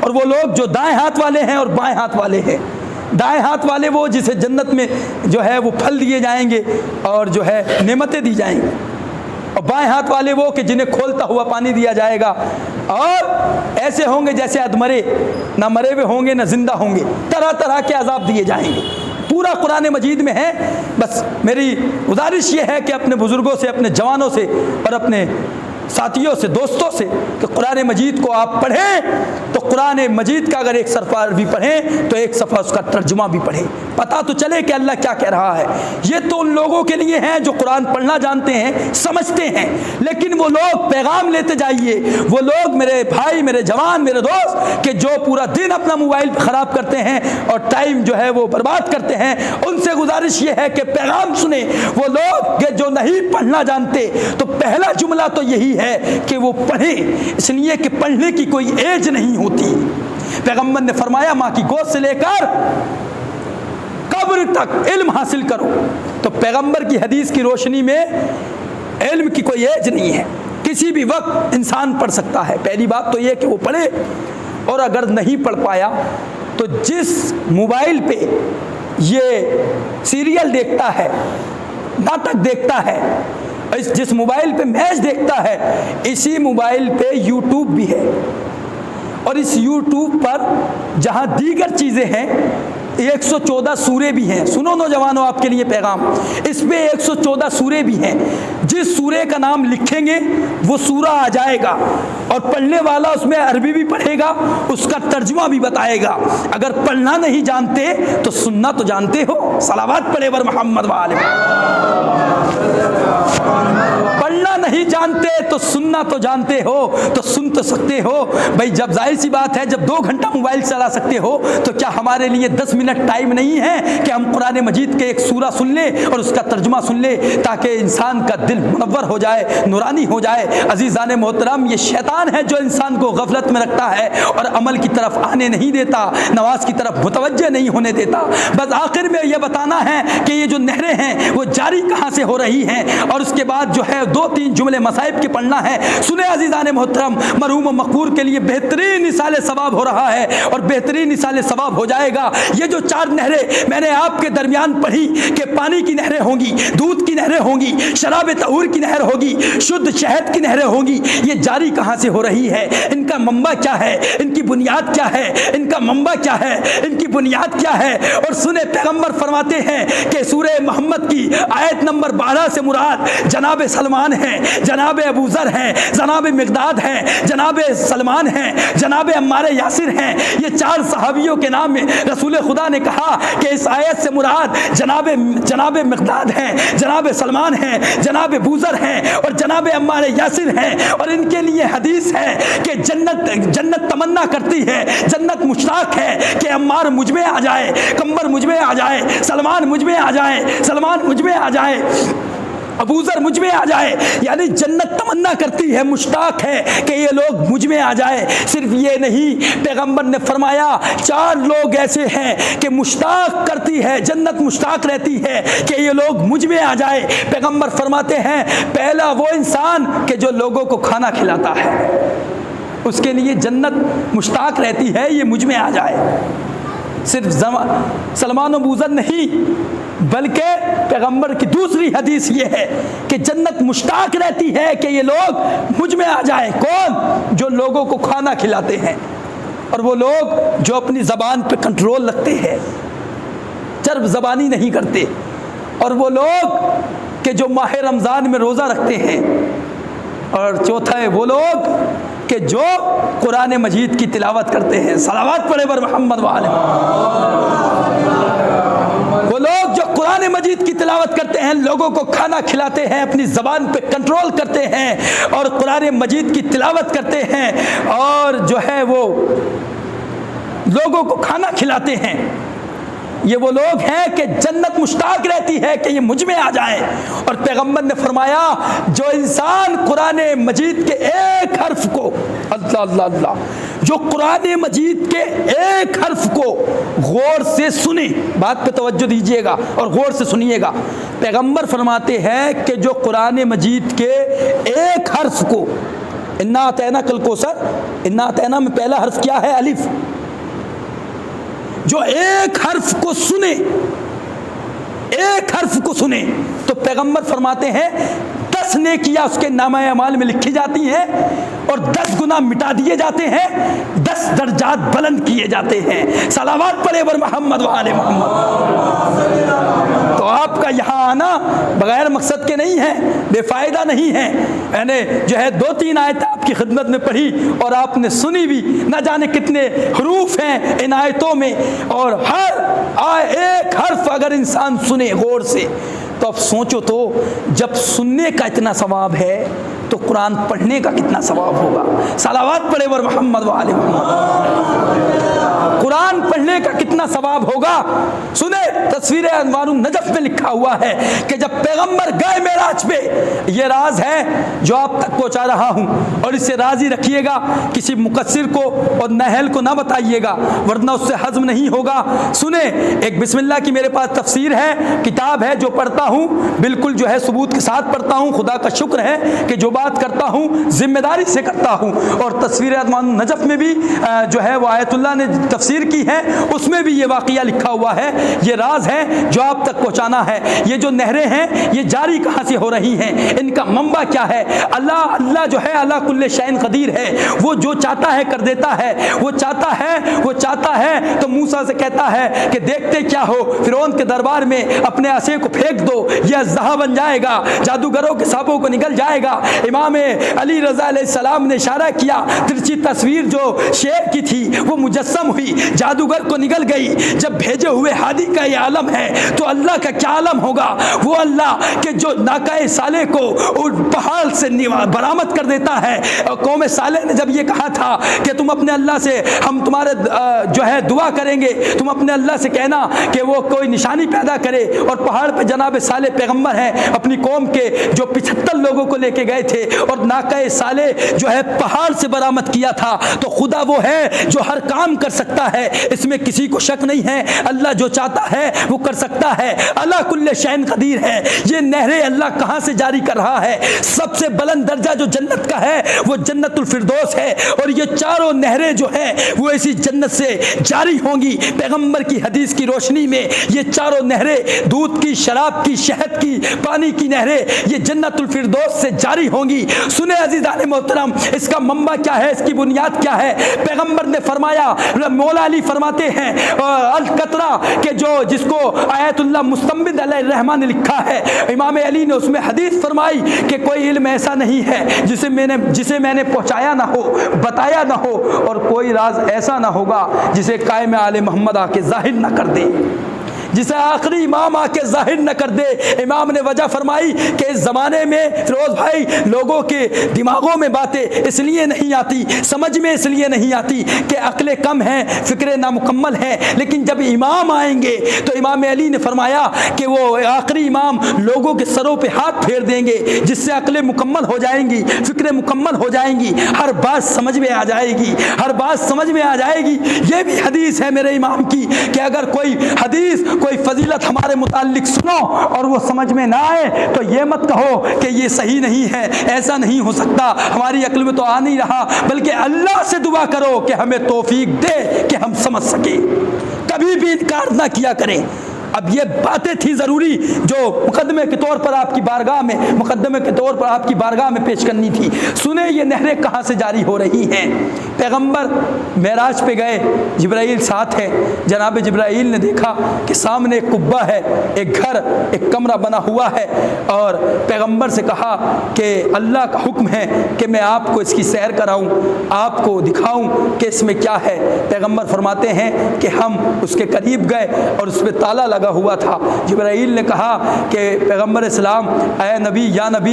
Speaker 2: اور وہ لوگ جو دائیں ہاتھ والے ہیں اور بائیں ہاتھ والے ہیں. دائیں ہاتھ والے وہ جسے جنت میں جو ہے وہ پھل دیے جائیں گے اور جو ہے نعمتیں دی جائیں گی، اور بائیں ہاتھ والے وہ کہ جنہیں کھولتا ہوا پانی دیا جائے گا، اور ایسے ہوں گے جیسے ادمرے، نہ مرے ہوئے ہوں گے نہ زندہ ہوں گے، طرح طرح کے عذاب دیے جائیں گے. پورا قرآن مجید میں ہے. بس میری گزارش یہ ہے کہ اپنے بزرگوں سے، اپنے جوانوں سے اور اپنے ساتھیوں سے، دوستوں سے کہ قرآن مجید کو آپ پڑھیں تو قرآن مجید کا اگر ایک صفحہ عربی پڑھیں تو ایک صفحہ اس کا ترجمہ بھی پڑھیں، پتہ تو چلے کہ اللہ کیا کہہ رہا ہے. یہ تو ان لوگوں کے لیے ہیں جو قرآن پڑھنا جانتے ہیں، سمجھتے ہیں، لیکن وہ لوگ پیغام لیتے جائیے، وہ لوگ میرے بھائی، میرے جوان، میرے دوست کہ جو پورا دن اپنا موبائل خراب کرتے ہیں اور ٹائم جو ہے وہ برباد کرتے ہیں، ان سے گزارش یہ ہے کہ پیغام سنیں. وہ لوگ کہ جو نہیں پڑھنا جانتے تو پہلا جملہ تو یہی ہے کہ وہ پڑھیں، اس لیے کہ پڑھنے کی کوئی ایج نہیں ہوتی. پیغمبر نے فرمایا ماں کی گود سے لے کر قبر تک علم حاصل کرو. تو پیغمبر کی حدیث کی روشنی میں علم کی کوئی ایج نہیں ہے، کسی بھی وقت انسان پڑھ سکتا ہے. پہلی بات تو یہ کہ وہ پڑھے، اور اگر نہیں پڑھ پایا تو جس موبائل پہ یہ سیریل دیکھتا ہے، ناٹک دیکھتا ہے، جس موبائل پہ میچ دیکھتا ہے، اسی موبائل پہ یوٹیوب بھی ہے، اور اس یوٹیوب پر جہاں دیگر چیزیں ہیں 114 سورے بھی ہیں. سنو نوجوانوں، آپ کے لیے پیغام، اس پہ 114 سورے بھی ہیں. جس سورے کا نام لکھیں گے وہ سورہ آ جائے گا، اور پڑھنے والا اس میں عربی بھی پڑھے گا، اس کا ترجمہ بھی بتائے گا. اگر پڑھنا نہیں جانتے تو سننا تو جانتے ہو. صلوات پڑھے بر محمد وآلہ. پڑھنا نہیں جانتے تو سننا تو جانتے ہو، تو سن تو سکتے ہو. بھائی جب ظاہر سی بات ہے جب 2 گھنٹہ موبائل چلا سکتے ہو تو کیا ہمارے لیے 10 منٹ ٹائم نہیں ہے کہ ہم قرآن مجید کے ایک سورہ سن لیں اور اس کا ترجمہ سن لیں تاکہ انسان کا دل منور ہو جائے، نورانی ہو جائے. عزیزان محترم، یہ شیطان ہے جو انسان کو غفلت میں رکھتا ہے اور عمل کی طرف آنے نہیں دیتا، نماز کی طرف متوجہ نہیں ہونے دیتا. بس آخر میں یہ بتانا ہے کہ یہ جو نہریں ہیں وہ جاری کہاں سے ہو رہی ہیں، اور اس کے بعد جو ہے 2-3 جملے مصائب کے پڑھنا ہے. سنیں عزیزان محترم، مرحوم و مقبور کے لیے بہترین نثال ثواب ہو رہا ہے اور بہترین نثال ثواب ہو جائے گا. یہ جو 4 نہریں میں نے آپ کے درمیان پڑھی کہ پانی کی نہریں ہوں گی، دودھ کی نہریں ہوں گی، شراب طہور کی نہر ہوگی، شدھ شہد کی نہریں ہوں گی، یہ جاری کہاں سے ہو رہی ہے؟ ان کا منبع کیا ہے؟ ان کی بنیاد کیا ہے؟ ان کا منبع کیا ہے؟ ان کی بنیاد کیا ہے؟ اور سنیں، پیغمبر فرماتے ہیں کہ سورہ محمد کی آیت نمبر 12 سے مراد جناب سلمان ہیں، جناب ابو ذر ہیں، جناب مقداد ہیں، جناب سلمان ہیں، جناب عمار یاسر ہیں. یہ 4 صحابیوں کے نام میں رسول خدا نے کہا کہ اس آیت سے مراد جناب مقداد ہیں، جناب سلمان ہیں، جناب ابو ذر ہیں اور جناب عمار یاسر ہیں. اور ان کے لیے حدیث ہے کہ جنت تمنا کرتی ہے، جنت مشتاق ہے کہ عمار مجھ میں آ جائے، کمبر مجھ میں آ جائے، سلمان مجھ میں آ جائے، سلمان مجھ میں آ جائے، ابو ذر مجھ میں آ جائے. یعنی جنت تمنا کرتی ہے، مشتاق ہے کہ یہ لوگ مجھ میں آ جائے. صرف یہ نہیں، پیغمبر نے فرمایا 4 لوگ ایسے ہیں کہ مشتاق کرتی ہے، جنت مشتاق رہتی ہے کہ یہ لوگ مجھ میں آ جائے. پیغمبر فرماتے ہیں پہلا وہ انسان کہ جو لوگوں کو کھانا کھلاتا ہے، اس کے لیے جنت مشتاق رہتی ہے یہ مجھ میں آ جائے. صرف سلمان و ابو ذر نہیں، بلکہ پیغمبر کی دوسری حدیث یہ ہے کہ جنت مشتاق رہتی ہے کہ یہ لوگ مجھ میں آ جائیں. کون؟ جو لوگوں کو کھانا کھلاتے ہیں، اور وہ لوگ جو اپنی زبان پہ کنٹرول رکھتے ہیں، چرب زبانی نہیں کرتے، اور وہ لوگ کہ جو ماہ رمضان میں روزہ رکھتے ہیں، اور چوتھا ہے وہ لوگ کہ جو قرآن مجید کی تلاوت کرتے ہیں. صلوات پڑھے بر محمد وآلہ. وہ لوگ جو قرآن مجید کی تلاوت کرتے ہیں، لوگوں کو کھانا کھلاتے ہیں، اپنی زبان پہ کنٹرول کرتے ہیں اور قرآن مجید کی تلاوت کرتے ہیں، اور جو ہے وہ لوگوں کو کھانا کھلاتے ہیں، یہ وہ لوگ ہیں کہ جنت مشتاق رہتی ہے کہ یہ مجھ میں آ جائیں. اور پیغمبر نے فرمایا جو انسان قرآن مجید کے ایک حرف کو، اللہ اللہ اللہ، جو قرآن مجید کے ایک حرف کو غور سے سنے، بات پہ توجہ دیجئے گا اور غور سے سنیے گا. پیغمبر فرماتے ہیں کہ جو قرآن مجید کے ایک حرف کو انا اعطیناک الکوثر، انا اعطینا میں پہلا حرف کیا ہے؟ الف۔ جو ایک حرف کو سنے، ایک حرف کو سنے تو پیغمبر فرماتے ہیں 10 نیکیاں اس کے نامہ اعمال میں لکھی جاتی ہیں اور 10 گناہ مٹا دیے جاتے ہیں، 10 درجات بلند کیے جاتے ہیں۔ صلوات پڑھے بر محمد و آل محمد۔ تو آپ کا یہاں آنا بغیر مقصد کے نہیں ہے، بے فائدہ نہیں ہے۔ میں نے جو ہے 2-3 آیتیں آپ کی خدمت میں پڑھی اور آپ نے سنی بھی، نہ جانے کتنے حروف ہیں ان آیتوں میں، اور ہر ایک حرف اگر انسان سنے غور سے تو اب سوچو تو جب سننے کا اتنا ثواب ہے تو قرآن پڑھنے کا کتنا ثواب ہوگا۔ صلوات پڑھے ور محمد و آل محمد۔ قرآن پڑھنے کا کتنا ثواب ہوگا۔ سنیں تصویر انوار النجف میں لکھا ہوا ہے کہ جب پیغمبر گئے معراج پہ، یہ راز ہے جو آپ تک پہنچا رہا ہوں اور اسے راضی رکھیے گا، کسی مقصر کو اور نااہل کو نہ بتائیے گا ورنہ اس سے ہضم نہیں ہوگا۔ سنیں ایک بسم اللہ کی میرے پاس تفسیر ہے، کتاب ہے جو پڑھتا ہوں بالکل جو ہے ثبوت کے ساتھ پڑھتا ہوں، خدا کا شکر ہے کہ جو بات کرتا ہوں ذمہ داری سے کرتا ہوں۔ اور تصویر انوار النجف میں بھی جو ہے وہ آیت اللہ نے تفسیر کی ہے، اس میں بھی یہ واقعہ لکھا ہوا ہے۔ یہ راز ہے جو آپ تک پہنچانا ہے۔ یہ جو نہریں ہیں یہ جاری کہاں سے ہو رہی ہیں، ان کا منبع کیا ہے؟ اللہ جو ہے اللہ کل شیء قدیر ہے، وہ جو چاہتا ہے کر دیتا ہے۔ وہ چاہتا ہے تو موسیٰ سے کہتا ہے کہ دیکھتے کیا ہو، فرعون کے دربار میں اپنے عصے کو پھینک دو، یہ اژدہا بن جائے گا، جادوگروں کے سانپوں کو نگل جائے گا۔ امام علی رضا علیہ السلام نے اشارہ کیا، ترچھی تصویر جو شیر کی تھی وہ مجسم ہوئی، جادوگر کو نگل گئی۔ جب بھیجے ہوئے ہادی کا یہ عالم ہے تو اللہ کا کیا عالم ہوگا؟ وہ اللہ کہ جو ناقہ صالح کو پہاڑ سے برآمد کر دیتا ہے۔ قوم صالح نے جب یہ کہا تھا کہ تم اپنے اللہ سے، ہم تمہارے جو ہے دعا کریں گے، تم اپنے اللہ سے کہنا کہ وہ کوئی نشانی پیدا کرے، اور پہاڑ پہ جناب صالح پیغمبر ہیں اپنی قوم کے جو 75 لوگوں کو لے کے گئے تھے اور ناقہ صالح جو ہے پہاڑ سے برآمد کیا تھا۔ تو خدا وہ ہے جو ہر کام کر سکتا ہے، اس میں کسی کو شک نہیں ہے۔ اللہ جو چاہتا ہے وہ کر سکتا ہے، اللہ کل شیء قدیر ہے۔ یہ نہریں اللہ کہاں سے جاری کر رہا ہے؟ سب سے بلند درجہ جو جنت کا ہے وہ جنت الفردوس ہے، اور یہ چاروں نہریں جو ہیں وہ اسی جنت سے جاری ہوں گی۔ پیغمبر کی حدیث کی روشنی میں یہ چاروں نہریں، دودھ کی، شراب کی، شہد کی، پانی کی نہریں، یہ جنت الفردوس سے جاری ہوں گی۔ سنیں عزیزان محترم، اس کا منبع کیا ہے، اس کی بنیاد کیا ہے؟ پیغمبر نے فرمایا، مولا علی فرماتے ہیں القطرہ کہ جو جس کو آیت اللہ مستمد علیہ الرحمن نے لکھا ہے، امام علی نے اس میں حدیث فرمائی کہ کوئی علم ایسا نہیں ہے جسے میں نے پہنچایا نہ ہو، بتایا نہ ہو، اور کوئی راز ایسا نہ ہوگا جسے قائم آل محمد آ کے ظاہر نہ کر دے، جسے آخری امام آ کے ظاہر نہ کر دے۔ امام نے وجہ فرمائی کہ اس زمانے میں فیروز بھائی لوگوں کے دماغوں میں باتیں اس لیے نہیں آتی، سمجھ میں اس لیے نہیں آتی کہ عقلیں کم ہیں، فکریں نامکمل ہیں، لیکن جب امام آئیں گے تو امام علی نے فرمایا کہ وہ آخری امام لوگوں کے سروں پہ ہاتھ پھیر دیں گے، جس سے عقلیں مکمل ہو جائیں گی، فکریں مکمل ہو جائیں گی، ہر بات سمجھ میں آ جائے گی، ہر بات سمجھ میں آ جائے گی۔ یہ بھی حدیث ہے میرے امام کی کہ اگر کوئی حدیث کوئی فضیلت ہمارے متعلق سنو اور وہ سمجھ میں نہ آئے تو یہ مت کہو کہ یہ صحیح نہیں ہے، ایسا نہیں ہو سکتا، ہماری عقل میں تو آ نہیں رہا، بلکہ اللہ سے دعا کرو کہ ہمیں توفیق دے کہ ہم سمجھ سکیں، کبھی بھی انکار نہ کیا کریں۔ اب یہ باتیں تھی ضروری جو مقدمے کے طور پر آپ کی بارگاہ میں پیش کرنی تھی۔ سنیں یہ نہریں کہاں سے جاری ہو رہی ہیں۔ پیغمبر معراج پہ گئے، جبرائیل ساتھ ہے، جناب جبرائیل نے دیکھا کہ سامنے ایک قبہ ہے، ایک گھر، ایک کمرہ بنا ہوا ہے، اور پیغمبر سے کہا کہ اللہ کا حکم ہے کہ میں آپ کو اس کی سیر کراؤں، آپ کو دکھاؤں کہ اس میں کیا ہے۔ پیغمبر فرماتے ہیں کہ ہم اس کے قریب گئے اور اس پہ تالا لگا ہوا تھا۔ جبرائیل نے کہا کہ پیغمبر اسلام، اے نبی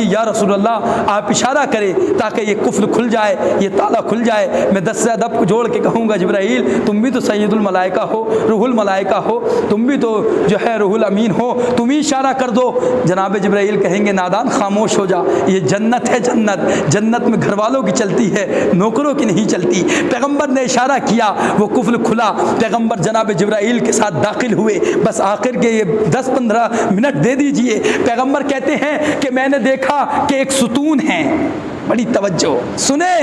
Speaker 2: یا رسول اللہ، آپ اشارہ کریں تاکہ یہ قفل کھل جائے، یہ تالا کھل جائے۔ میں 10 سے ادب کو جوڑ کے کہوں گا جبرائیل تم بھی تو سید الملائکہ ہو، روح الملائکہ ہو، تم بھی تو جو ہے روح الامین ہو، تم ہی اشارہ کر دو۔ جناب جبرائیل کہیں گے نادان خاموش ہو جا، یہ جنت ہے، جنت میں گھر والوں کی چلتی ہے، نوکروں کی نہیں چلتی۔ پیغمبر نے اشارہ کیا، وہ قفل کھلا، پیغمبر جناب جبرائیل کے ساتھ داخل ہوئے۔ بس آخر کے یہ 10-15 منٹ دے دیجئے۔ پیغمبر کہتے ہیں کہ میں نے دیکھا کہ ایک ستون ہے، بڑی توجہ سنیں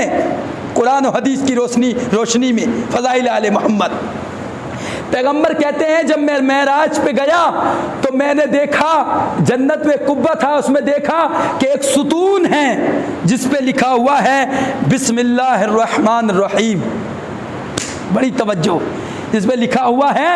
Speaker 2: قرآن و حدیث کی روشنی میں فضائل آل محمد۔ پیغمبر کہتے ہیں جب میں معراج پہ گیا تو میں نے دیکھا جنت میں قبہ تھا، اس میں دیکھا کہ ایک ستون ہے جس پہ لکھا ہوا ہے بسم اللہ الرحمن الرحیم، بڑی توجہ، جس پہ لکھا ہوا ہے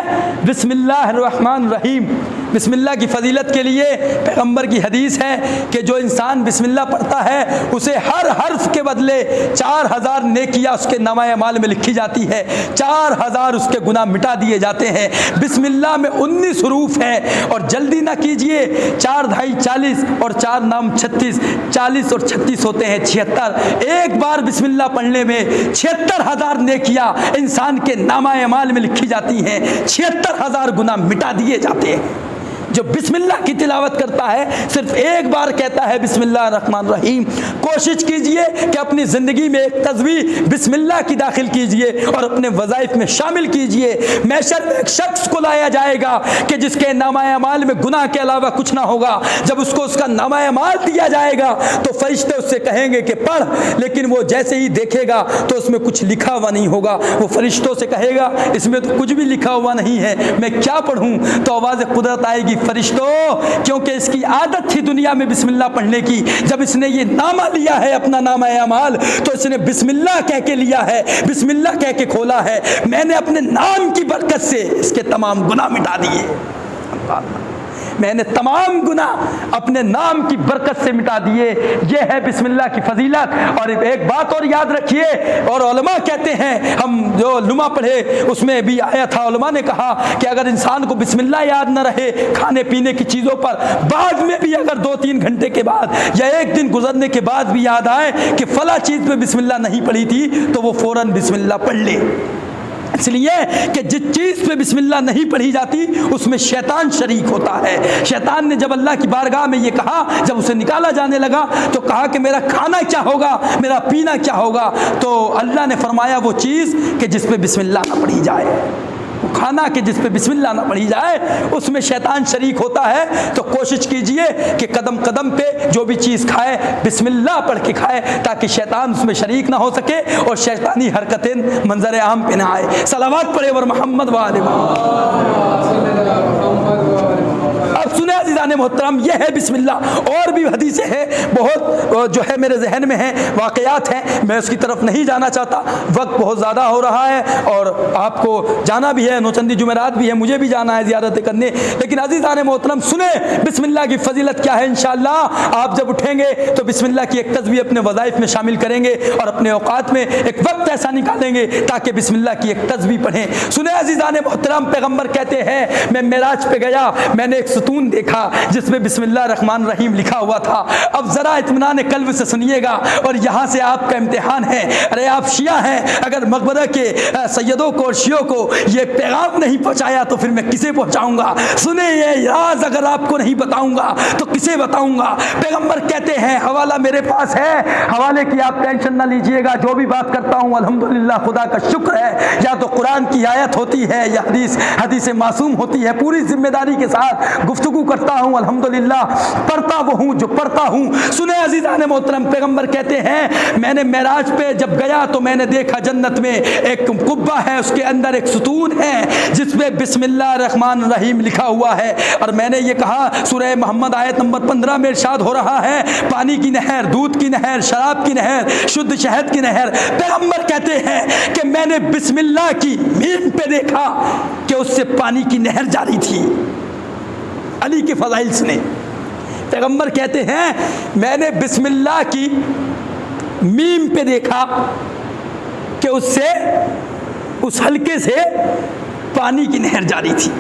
Speaker 2: بسم اللہ الرحمن الرحیم۔ بسم اللہ کی فضیلت کے لیے پیغمبر کی حدیث ہے کہ جو انسان بسم اللہ پڑھتا ہے اسے ہر حرف کے بدلے 4000 نیکیاں اس کے نامہ اعمال میں لکھی جاتی ہے، 4000 اس کے گناہ مٹا دیے جاتے ہیں۔ بسم اللہ میں 19 حروف ہیں اور جلدی نہ کیجئے، 4 دھائی 40 اور 4 نام 36، 40 اور 36 ہوتے ہیں 76۔ ایک بار بسم اللہ پڑھنے میں 76000 نیکیاں انسان کے نامہ اعمال میں لکھی جاتی ہیں، 76000 گناہ مٹا دیے جاتے ہیں۔ جو بسم اللہ کی تلاوت کرتا ہے صرف ایک بار کہتا ہے بسم اللہ الرحمن الرحیم، کوشش کیجئے کہ اپنی زندگی میں ایک تسبیح بسم اللہ کی داخل کیجئے اور اپنے وظائف میں شامل کیجئے۔ محشر میں ایک شخص کو لایا جائے گا کہ جس کے نامہ اعمال میں گناہ کے علاوہ کچھ نہ ہوگا، جب اس کو اس کا نامہ اعمال دیا جائے گا تو فرشتے اس سے کہیں گے کہ پڑھ، لیکن وہ جیسے ہی دیکھے گا تو اس میں کچھ لکھا ہوا نہیں ہوگا، وہ فرشتوں سے کہے گا اس میں تو کچھ بھی لکھا ہوا نہیں ہے، میں کیا پڑھوں؟ تو آواز قدرت آئے گی فرشتوں، کیونکہ اس کی عادت تھی دنیا میں بسم اللہ پڑھنے کی، جب اس نے یہ نامہ لیا ہے اپنا نامہ اعمال تو اس نے بسم اللہ کہہ کے لیا ہے، بسم اللہ کہہ کے کھولا ہے، میں نے اپنے نام کی برکت سے اس کے تمام گناہ مٹا دیے، میں نے تمام گناہ اپنے نام کی برکت سے مٹا دیے۔ یہ ہے بسم اللہ کی فضیلت۔ اور ایک بات اور یاد رکھیے، اور علماء کہتے ہیں، ہم جو لمحہ پڑھے اس میں بھی آیا تھا، علماء نے کہا کہ اگر انسان کو بسم اللہ یاد نہ رہے کھانے پینے کی چیزوں پر، بعد میں بھی اگر 2-3 گھنٹے کے بعد یا 1 دن گزرنے کے بعد بھی یاد آئے کہ فلاں چیز پہ بسم اللہ نہیں پڑھی تھی تو وہ فوراً بسم اللہ پڑھ لے، اس لیے کہ جس چیز پہ بسم اللہ نہیں پڑھی جاتی اس میں شیطان شریک ہوتا ہے۔ شیطان نے جب اللہ کی بارگاہ میں یہ کہا، جب اسے نکالا جانے لگا تو کہا کہ میرا کھانا کیا ہوگا، میرا پینا کیا ہوگا؟ تو اللہ نے فرمایا وہ چیز کہ جس پہ بسم اللہ نہ پڑھی جائے، وہ کھانا کہ جس پہ بسم اللہ نہ پڑھی جائے اس میں شیطان شریک ہوتا ہے۔ تو کوشش کیجئے کہ قدم قدم پہ جو بھی چیز کھائے بسم اللہ پڑھ کے کھائے تاکہ شیطان اس میں شریک نہ ہو سکے اور شیطانی حرکتیں منظر عام پہ نہ آئے۔ صلوات پڑھے ور محمد و آل محمد۔ اب سنیں عزیزان محترم، یہ ہے بسم اللہ۔ اور بھی حدیثیں ہیں بہت جو ہے میرے ذہن میں ہیں، واقعات ہیں، میں اس کی طرف نہیں جانا چاہتا، وقت بہت زیادہ ہو رہا ہے اور آپ کو جانا بھی ہے، نوچندی جمعرات بھی ہے، مجھے بھی جانا ہے زیارتیں کرنے، لیکن عزیزان محترم سنیں بسم اللہ کی فضیلت کیا ہے۔ انشاءاللہ آپ جب اٹھیں گے تو بسم اللہ کی ایک تسبیح اپنے وظائف میں شامل کریں گے اور اپنے اوقات میں ایک وقت ایسا نکالیں گے تاکہ بسم اللہ کی ایک تسبیح پڑھیں۔ سنیں عزیزان محترم، پیغمبر کہتے ہیں میں معراج پہ گیا، میں نے ایک ستون دیکھا جس میں بسم اللہ الرحمن الرحیم لکھا ہوا تھا۔ اب ذرا اطمینان قلب سے سنیے گا اور یہاں سے آپ کا امتحان ہے۔ ارے آپ شیعہ ہیں، اگر مقبرہ کے سیدوں کو اور شیعوں کو یہ پیغام نہیں پہنچایا تو پھر میں کسے پہنچاؤں گا؟ سنیں یہ راز اگر آپ کو نہیں بتاؤں گا تو کسے بتاؤں گا؟ پیغمبر کہتے ہیں، حوالہ میرے پاس ہے، حوالے کی آپ ٹینشن نہ لیجئے گا، جو بھی بات کرتا ہوں الحمدللہ خدا کا شکر ہے، یا تو قرآن کی آیت ہوتی ہے یا حدیث معصوم ہوتی ہے، پوری ذمہ داری کے ساتھ گفتگو کرتا ہوں، الحمدللہ پڑھتا وہ ہوں جو پڑھتا ہوں۔ سنیں عزیزان محترم، پیغمبر کہتے ہیں میں نے معراج پہ جب گیا تو میں نے دیکھا جنت میں ایک قبہ ہے، اس کے اندر ایک ستون ہے جس پہ بسم اللہ الرحمن الرحیم لکھا ہوا ہے، اور میں نے یہ کہا سورہ محمد آیت نمبر 15 میں ارشاد ہو رہا ہے پانی کی نہر، دودھ کی نہر، شراب کی نہر، شدھ شہد کی نہر۔ پیغمبر کہتے ہیں کہ میں نے بسم اللہ کی میم پہ دیکھا کہ اس سے پانی کی نہر جاری تھی۔ علی کے فضائل سنے، پیغمبر کہتے ہیں میں نے بسم اللہ کی میم پہ دیکھا کہ اس حلقے سے پانی کی نہر جاری تھی۔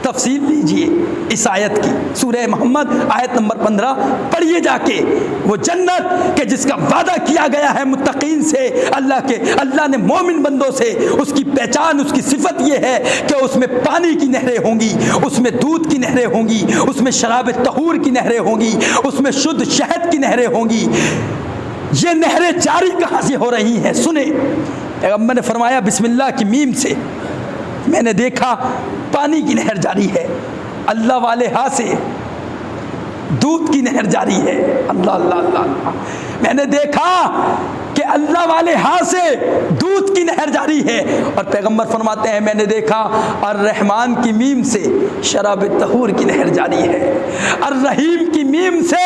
Speaker 2: تفصیل لیجئے اس آیت کی، سورہ محمد آیت نمبر 15 پڑھیے جا کے۔ وہ جنت کہ جس کا وعدہ کیا گیا ہے متقین سے، اللہ نے مومن بندوں سے، اس کی پہچان، اس کی صفت یہ ہے کہ اس میں پانی کی نہریں ہوں گی، اس میں دودھ کی نہریں ہوں گی، اس میں شراب طہور کی نہریں ہوں گی، اس میں شدھ شہد کی نہریں ہوں گی۔ یہ نہریں جاری کہاں سے ہو رہی ہیں؟ سنیں، پیغمبر نے فرمایا بسم اللہ کی میم سے میں نے دیکھا پانی کی نہر جاری ہے۔ اللہ والے ہاں سے دودھ کی نہر جاری ہے۔ اللہ اللہ اللہ اللہ، میں نے دیکھا کہ اللہ والے ہاں سے دودھ کی نہر جاری ہے، اور پیغمبر فرماتے ہیں میں نے دیکھا الرحمن کی میم سے شراب طہور کی نہر جاری ہے، الرحیم کی میم سے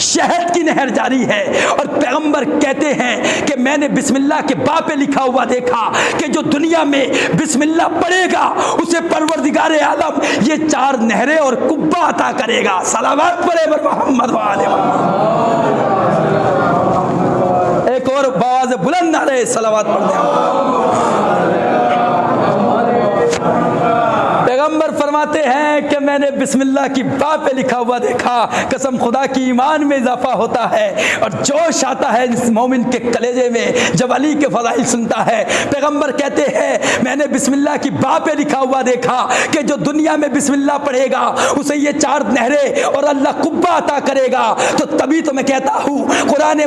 Speaker 2: شہد کی نہر جاری ہے، اور پیغمبر کہتے ہیں کہ میں نے بسم اللہ کے با پہ لکھا ہوا دیکھا کہ جو دنیا میں بسم اللہ پڑھے گا اسے پروردگار عالم یہ 4 نہریں اور کبہ عطا کرے گا۔ صلوات پڑھے بر محمد و آل محمد۔ ایک اور باز بلند نعرہ صلوات پڑھ دیں۔ پیغمبر فرماتے ہیں کہ میں نے بسم اللہ کی با پہ لکھا ہوا دیکھا، قسم خدا کی ایمان میں اضافہ ہوتا ہے اور جوش آتا ہے اس مومن کے کلیجے میں جب علی کے فضائل سنتا ہے۔ پیغمبر کہتے ہیں میں نے بسم اللہ کی با پہ لکھا ہوا دیکھا کہ جو دنیا میں بسم اللہ پڑھے گا اسے یہ 4 نہریں اور اللہ قبہ عطا کرے گا۔ تو تبھی تو میں کہتا ہوں قرآن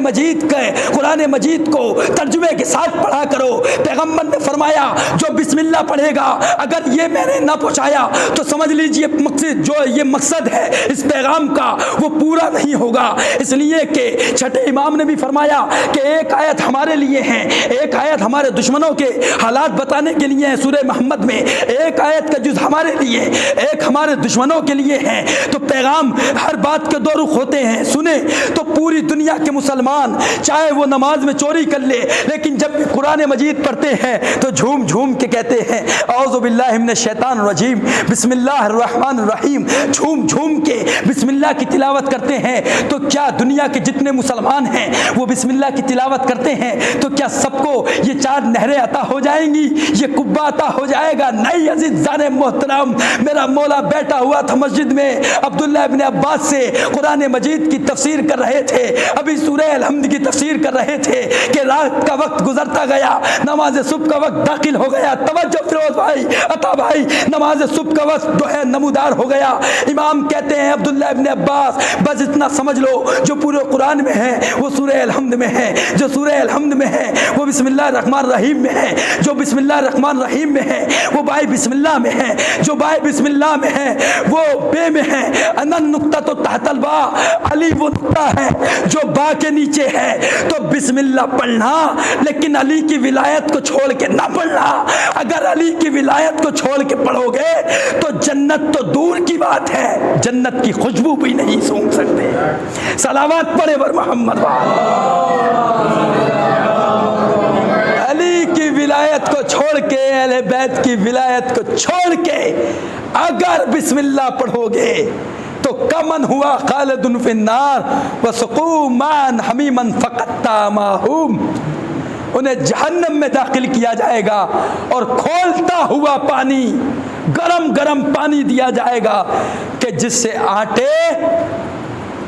Speaker 2: مجید کو ترجمے کے ساتھ پڑھا کرو۔ پیغمبر نے فرمایا جو بسم اللہ پڑھے گا، اگر یہ میں نے نہ پہنچایا تو سمجھ لیجئے مقصد جو یہ مقصد ہے اس پیغام کا وہ پورا نہیں ہوگا، اس لیے کہ چھٹے امام نے بھی فرمایا کہ ایک آیت ہمارے لیے ہے، ایک آیت ہمارے دشمنوں کے حالات بتانے کے لیے ہے سورہ محمد میں، ایک آیت کا جز ہمارے لیے، ایک ہمارے دشمنوں کے لیے ہے۔ تو پیغام ہر بات کے 2 رخ ہوتے ہیں، سنیں تو پوری دنیا کے مسلمان چاہے وہ نماز میں چوری کر لے لیکن جب بھی قرآن مجید پڑھتے ہیں تو جھوم جھوم کے کہتے ہیں اعوذ باللہ من الشیطان الرجیم بسم اللہ الرحمن الرحیم، جھوم جھوم کے بسم اللہ کی تلاوت کرتے ہیں۔ تو کیا دنیا کے جتنے مسلمان ہیں وہ بسم اللہ کی تلاوت کرتے ہیں تو کیا سب کو یہ 4 نہریں عطا ہو جائیں گی، یہ کبہ عطا ہو جائے گا؟ نہیں عزیزان محترم، میرا مولا بیٹھا ہوا تھا مسجد میں، عبداللہ ابن عباس سے قرآن مجید کی تفسیر کر رہے تھے، ابھی سورہ الحمد کی تفسیر کر رہے تھے کہ رات کا وقت گزرتا گیا، نماز صبح کا وقت داخل ہو گیا۔ توجہ فیروز بھائی، عطا بھائی، نماز صبح کا وقت جو ہے نمودار ہو گیا۔ امام کہتے ہیں عبداللہ ابن عباس بس اتنا سمجھ لو جو پورے قرآن میں ہے وہ سورہ الحمد میں ہے، جو سورہ الحمد میں ہے وہ بسم اللہ الرحمن الرحیم میں ہے، جو بسم اللہ الرحمن الرحیم میں ہے وہ بائے بسم اللہ میں ہے، جو بائے بسم اللہ میں ہے وہ بے میں ہے۔ انن نقطہ تو تحت البا، علی وہ نقطہ ہے جو با کے نیچے ہے۔ تو بسم اللہ پڑھنا لیکن علی کی ولایت کو چھوڑ کے نہ پڑھنا۔ اگر علی کی ولایت کو چھوڑ کے پڑھو گے تو جنت تو دور کی بات ہے، جنت کی خوشبو بھی نہیں سونگھ سکتے۔ صلوات پڑھے بر محمد علی کی ولایت کو چھوڑ کے، اہل بیت کی ولایت کو چھوڑ کے اگر بسم اللہ پڑھو گے تو کمن ہوا خالد فی النار وسقوا ماء حمیما فقطع ماءہم، انہیں جہنم میں داخل کیا جائے گا اور کھولتا ہوا پانی، گرم گرم پانی دیا جائے گا کہ جس سے آٹے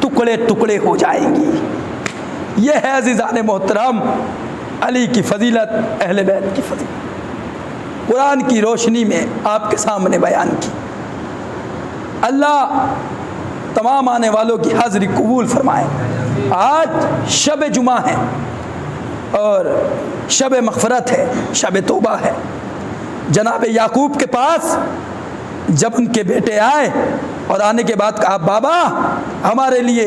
Speaker 2: ٹکڑے ٹکڑے ہو جائیں گی۔ یہ ہے عزیزان محترم علی کی فضیلت، اہل بیت کی فضیلت، قرآن کی روشنی میں آپ کے سامنے بیان کی۔ اللہ تمام آنے والوں کی حاضری قبول فرمائے۔ آج شب جمعہ ہے اور شب مغفرت ہے، شب توبہ ہے۔ جناب یعقوب کے پاس جب ان کے بیٹے آئے اور آنے کے بعد کہا بابا ہمارے لیے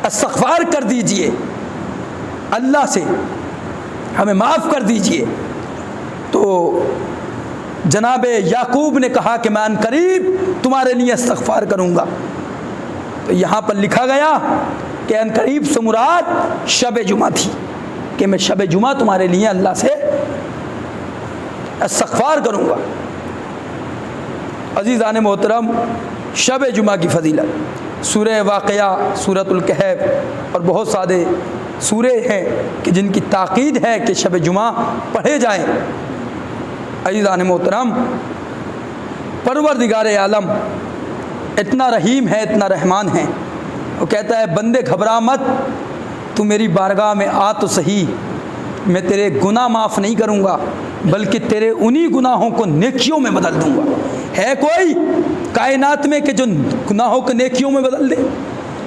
Speaker 2: استغفار کر دیجئے، اللہ سے ہمیں معاف کر دیجئے، تو جناب یعقوب نے کہا کہ میں ان قریب تمہارے لیے استغفار کروں گا۔ تو یہاں پر لکھا گیا کہ ان قریب سے مراد شب جمعہ تھی، کہ میں شب جمعہ تمہارے لیے اللہ سے استغفار کروں گا۔ عزیزان محترم، شب جمعہ کی فضیلت، سورہ واقعہ، سورۃ الکہف اور بہت سارے سورے ہیں کہ جن کی تاکید ہے کہ شب جمعہ پڑھے جائیں۔ عزیزان محترم، پروردگار عالم اتنا رحیم ہے، اتنا رحمان ہے، وہ کہتا ہے بندے گھبرا مت، تو میری بارگاہ میں آ تو صحیح، میں تیرے گناہ معاف نہیں کروں گا بلکہ تیرے انہی گناہوں کو نیکیوں میں بدل دوں گا۔ ہے کوئی کائنات میں کہ جو گناہوں کو نیکیوں میں بدل دے؟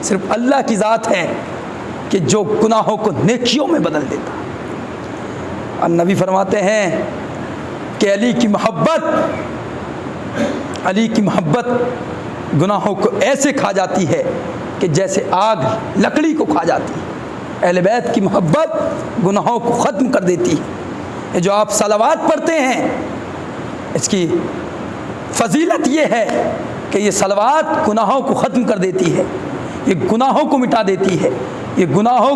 Speaker 2: صرف اللہ کی ذات ہے کہ جو گناہوں کو نیکیوں میں بدل دیتا۔ اور نبی فرماتے ہیں کہ علی کی محبت گناہوں کو ایسے کھا جاتی ہے کہ جیسے آگ لکڑی کو کھا جاتی ہے۔ اہل بیت کی محبت گناہوں کو ختم کر دیتی ہے۔ یہ جو آپ صلوات پڑھتے ہیں، اس کی فضیلت یہ ہے کہ یہ صلوات گناہوں کو ختم کر دیتی ہے، یہ گناہوں کو مٹا دیتی ہے، یہ گناہوں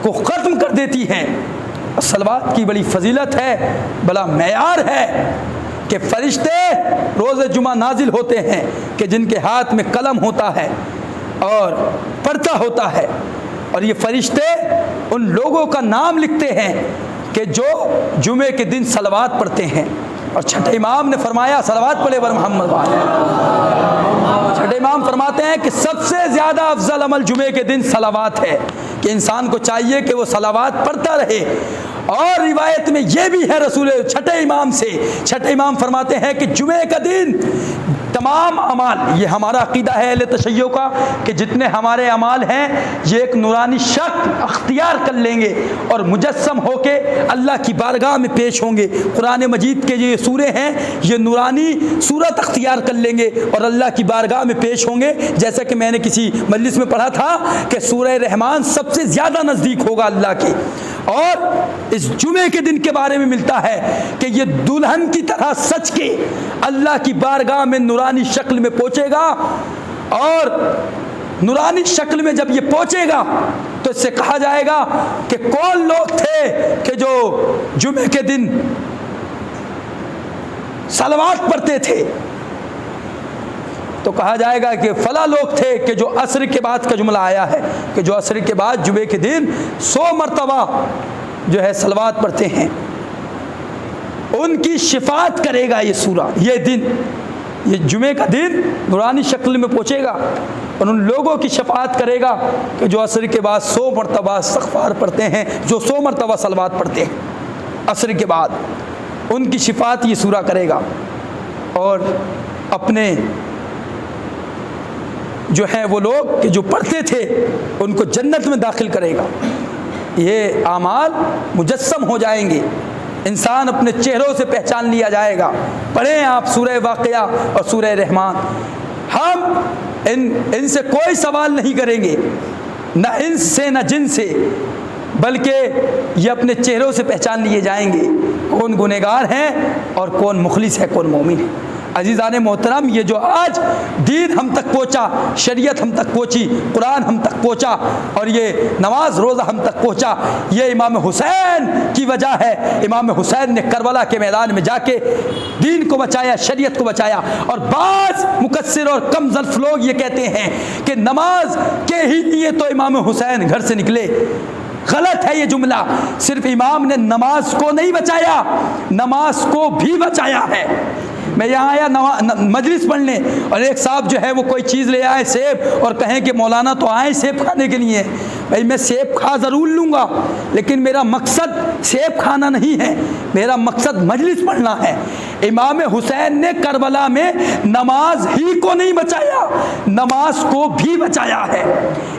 Speaker 2: کو ختم کر دیتی ہے۔ صلوات کی بڑی فضیلت ہے، بڑا معیار ہے کہ فرشتے روز جمعہ نازل ہوتے ہیں کہ جن کے ہاتھ میں قلم ہوتا ہے اور پڑھتا ہوتا ہے، اور یہ فرشتے ان لوگوں کا نام لکھتے ہیں کہ جو جمعے کے دن صلوات پڑھتے ہیں۔ اور چھٹے امام نے فرمایا صلوات پڑھے بر محمد والے۔ چھٹے امام فرماتے ہیں کہ سب سے زیادہ افضل عمل جمعے کے دن صلوات ہے، کہ انسان کو چاہیے کہ وہ صلوات پڑھتا رہے۔ اور روایت میں یہ بھی ہے رسول چھٹے امام سے، چھٹے امام فرماتے ہیں کہ جمعے کا دن تمام اعمال، یہ ہمارا عقیدہ ہے اہل تشیع کا کہ جتنے ہمارے اعمال ہیں یہ ایک نورانی شکل اختیار کر لیں گے اور مجسم ہو کے اللہ کی بارگاہ میں پیش ہوں گے۔ قرآن مجید کے یہ سورے ہیں یہ نورانی صورت اختیار کر لیں گے اور اللہ کی بارگاہ میں پیش ہوں گے، جیسا کہ میں نے کسی مجلس میں پڑھا تھا کہ سورہ رحمان سب سے زیادہ نزدیک ہوگا اللہ کے۔ اور اس جمعے کے دن کے بارے میں ملتا ہے کہ یہ دلہن کی طرح سچ کے اللہ کی بارگاہ میں نورانی شکل میں پہنچے گا، اور نورانی شکل میں جب یہ پہنچے گا تو اس سے کہا جائے گا کہ کون لوگ تھے کہ جو جمعے کے دن صلوات پڑھتے تھے، تو کہا جائے گا کہ فلاں لوگ تھے کہ جو عصر کے بعد کا جملہ آیا ہے کہ جو عصر کے بعد جمعے کے دن 100 مرتبہ جو ہے صلوات پڑھتے ہیں، ان کی شفاعت کرے گا یہ سورہ، یہ دن، یہ جمعے کا دن نورانی شکل میں پہنچے گا اور ان لوگوں کی شفاعت کرے گا کہ جو عصر کے بعد 100 مرتبہ استغفار پڑھتے ہیں، جو 100 مرتبہ صلوات پڑھتے ہیں عصر کے بعد، ان کی شفاعت یہ سورہ کرے گا اور اپنے جو ہیں وہ لوگ کہ جو پڑھتے تھے ان کو جنت میں داخل کرے گا۔ یہ اعمال مجسم ہو جائیں گے، انسان اپنے چہروں سے پہچان لیا جائے گا۔ پڑھیں آپ سورہ واقعہ اور سورہ رحمان، ہم ان سے کوئی سوال نہیں کریں گے، نہ انس سے نہ جن سے، بلکہ یہ اپنے چہروں سے پہچان لیے جائیں گے کون گنہگار ہیں اور کون مخلص ہے، کون مومن ہے۔ عزیزان محترم، یہ جو آج دین ہم تک پہنچا، شریعت ہم تک پہنچی، قرآن ہم تک پہنچا اور یہ نماز روزہ ہم تک پہنچا، یہ امام حسین کی وجہ ہے۔ امام حسین نے کربلا کے میدان میں جا کے دین کو بچایا، شریعت کو بچایا۔ اور بعض مقصر اور کم ظرف لوگ یہ کہتے ہیں کہ نماز کے ہی لیے تو امام حسین گھر سے نکلے۔ غلط ہے یہ جملہ، صرف امام نے نماز کو نہیں بچایا، نماز کو بھی بچایا ہے۔ میں یہاں آیا مجلس پڑھنے اور ایک صاحب جو ہے وہ کوئی چیز لے آئے سیب اور کہیں کہ مولانا تو آئے سیب کھانے کے لیے، بھائی میں سیب کھا ضرور لوں گا لیکن میرا مقصد سیب کھانا نہیں ہے، میرا مقصد مجلس پڑھنا ہے۔ امام حسین نے کربلا میں نماز ہی کو نہیں بچایا، نماز کو بھی بچایا ہے۔